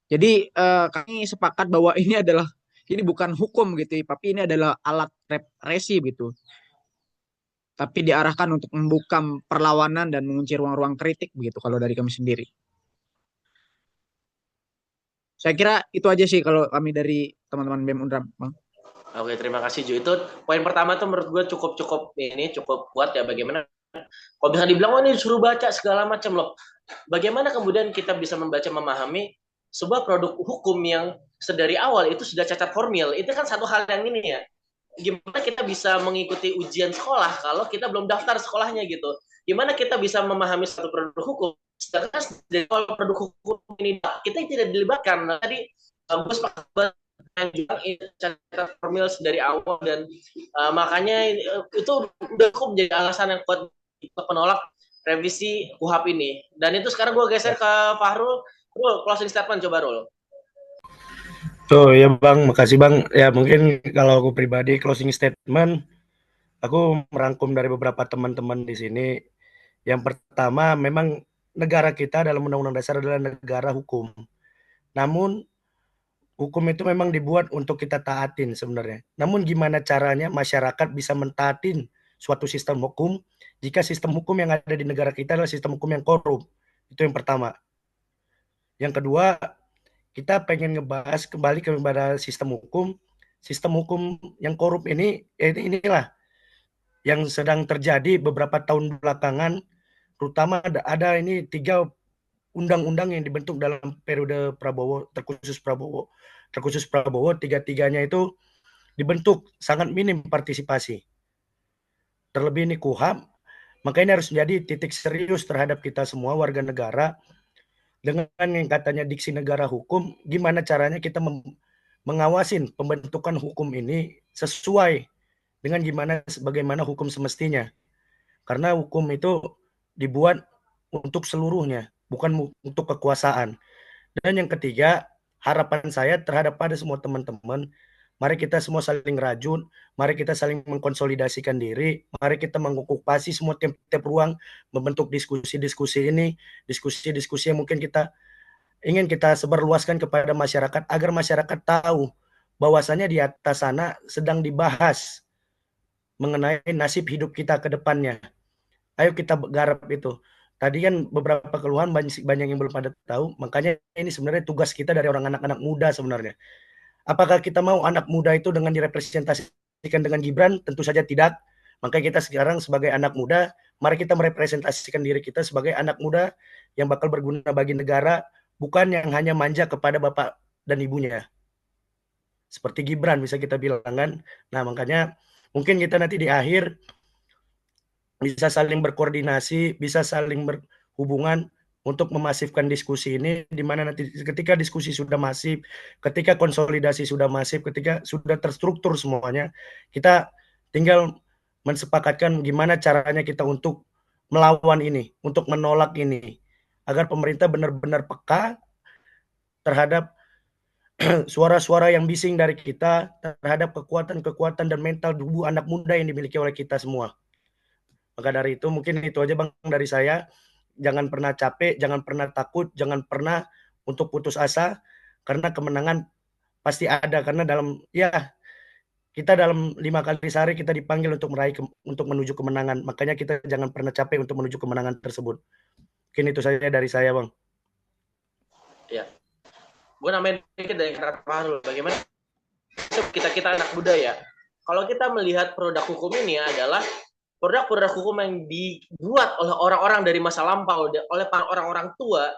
A: Jadi kami sepakat bahwa ini bukan hukum gitu, tapi ini adalah alat represi gitu. Tapi diarahkan untuk membuka perlawanan dan mengunci ruang-ruang kritik begitu kalau dari kami sendiri. Saya kira itu aja sih kalau kami dari teman-teman BEM Undram, Bang.
B: Oke, terima kasih Jo. Itu poin pertama tuh menurut gue cukup kuat ya, bagaimana kalau bisa dibilang ini disuruh baca segala macam loh. Bagaimana kemudian kita bisa membaca, memahami sebuah produk hukum yang sedari awal itu sudah cacat formil. Itu kan satu hal yang ini ya. Gimana kita bisa mengikuti ujian sekolah kalau kita belum daftar sekolahnya gitu. Gimana kita bisa memahami satu produk hukum sedangkan dari awal produk hukum ini kita tidak dilibatkan. Tadi gue sepakat cacat formil dari awal, dan makanya itu udah cukup menjadi alasan yang kuat untuk menolak revisi KUHAP ini. Dan itu sekarang gue geser ke Fahrul. Closing statement coba Rul.
C: Ya Bang, makasih Bang. Ya mungkin kalau aku pribadi closing statement, aku merangkum dari beberapa teman-teman di sini. Yang pertama memang negara kita dalam Undang-Undang Dasar adalah negara hukum. Namun hukum itu memang dibuat untuk kita taatin sebenarnya. Namun gimana caranya masyarakat bisa mentaatin suatu sistem hukum jika sistem hukum yang ada di negara kita adalah sistem hukum yang korup? Itu yang pertama. Yang kedua, kita pengen ngebahas kembali kepada sistem hukum. Sistem hukum yang korup inilah yang sedang terjadi beberapa tahun belakangan, terutama ada ini 3 undang-undang yang dibentuk dalam periode Prabowo, terkhusus Prabowo, tiga-tiganya itu dibentuk sangat minim partisipasi. Terlebih ini KUHP, makanya harus menjadi titik serius terhadap kita semua warga negara dengan yang katanya diksi negara hukum, gimana caranya kita mengawasin pembentukan hukum ini sesuai dengan bagaimana hukum semestinya. Karena hukum itu dibuat untuk seluruhnya, bukan untuk kekuasaan. Dan yang ketiga, harapan saya terhadap pada semua teman-teman, mari kita semua saling rajut, mari kita saling mengkonsolidasikan diri, mari kita mengokupasi semua tiap-tiap ruang, membentuk diskusi-diskusi ini, diskusi-diskusi yang mungkin ingin kita sebarluaskan kepada masyarakat, agar masyarakat tahu bahwasanya di atas sana sedang dibahas mengenai nasib hidup kita ke depannya. Ayo kita garap itu. Tadi kan beberapa keluhan banyak yang belum pada tahu, makanya ini sebenarnya tugas kita dari orang anak-anak muda sebenarnya. Apakah kita mau anak muda itu dengan direpresentasikan dengan Gibran? Tentu saja tidak. Makanya kita sekarang sebagai anak muda, mari kita merepresentasikan diri kita sebagai anak muda yang bakal berguna bagi negara, bukan yang hanya manja kepada bapak dan ibunya. Seperti Gibran bisa kita bilang kan. Nah, makanya mungkin kita nanti di akhir bisa saling berkoordinasi, bisa saling berhubungan untuk memasifkan diskusi ini, di mana nanti ketika diskusi sudah masif, ketika konsolidasi sudah masif, ketika sudah terstruktur semuanya, kita tinggal mensepakatkan gimana caranya kita untuk melawan ini, untuk menolak ini, agar pemerintah benar-benar peka terhadap suara-suara yang bising dari kita, terhadap kekuatan-kekuatan dan mental tubuh anak muda yang dimiliki oleh kita semua. Maka dari itu mungkin itu aja Bang dari saya. Jangan pernah capek, jangan pernah takut, jangan pernah untuk putus asa, karena kemenangan pasti ada. Karena kita dalam 5 kali sehari kita dipanggil untuk untuk menuju kemenangan. Makanya kita jangan pernah capek untuk menuju kemenangan tersebut. Mungkin itu saja dari saya Bang.
B: Ya, gue nambahin dikit dari kata Fahrul. Bagaimana kita anak muda ya? Kalau kita melihat produk hukum ini adalah produk-produk hukum yang dibuat oleh orang-orang dari masa lampau, oleh para orang-orang tua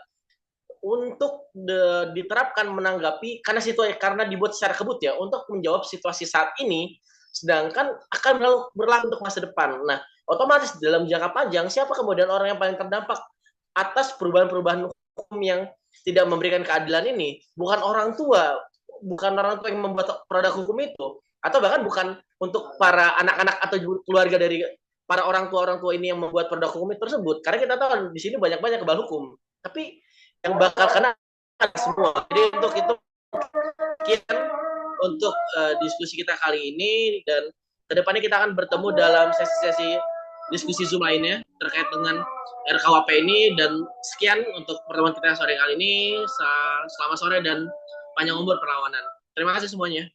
B: untuk diterapkan menanggapi karena dibuat secara kebut ya, untuk menjawab situasi saat ini, sedangkan akan berlaku untuk masa depan. Nah, otomatis dalam jangka panjang siapa kemudian orang yang paling terdampak atas perubahan-perubahan hukum yang tidak memberikan keadilan ini? Bukan orang tua yang membuat produk hukum itu, atau bahkan bukan untuk para anak-anak atau keluarga dari para orang tua ini yang membuat produk hukum itu tersebut, karena kita tahu di sini banyak kebal hukum, tapi yang bakal kena semua. Jadi untuk itu sekian untuk diskusi kita kali ini, dan kedepannya kita akan bertemu dalam sesi-sesi diskusi Zoom lainnya terkait dengan RKUHP ini. Dan sekian untuk pertemuan kita sore kali ini. Selamat sore dan panjang umur perlawanan. Terima kasih semuanya.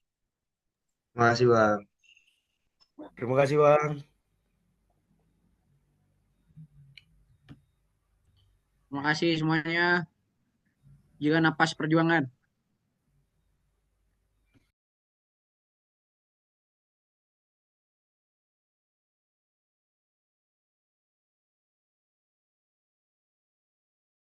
D: Terima kasih Bang.
C: Terima kasih Bang.
A: Terima kasih semuanya. Jaga napas perjuangan.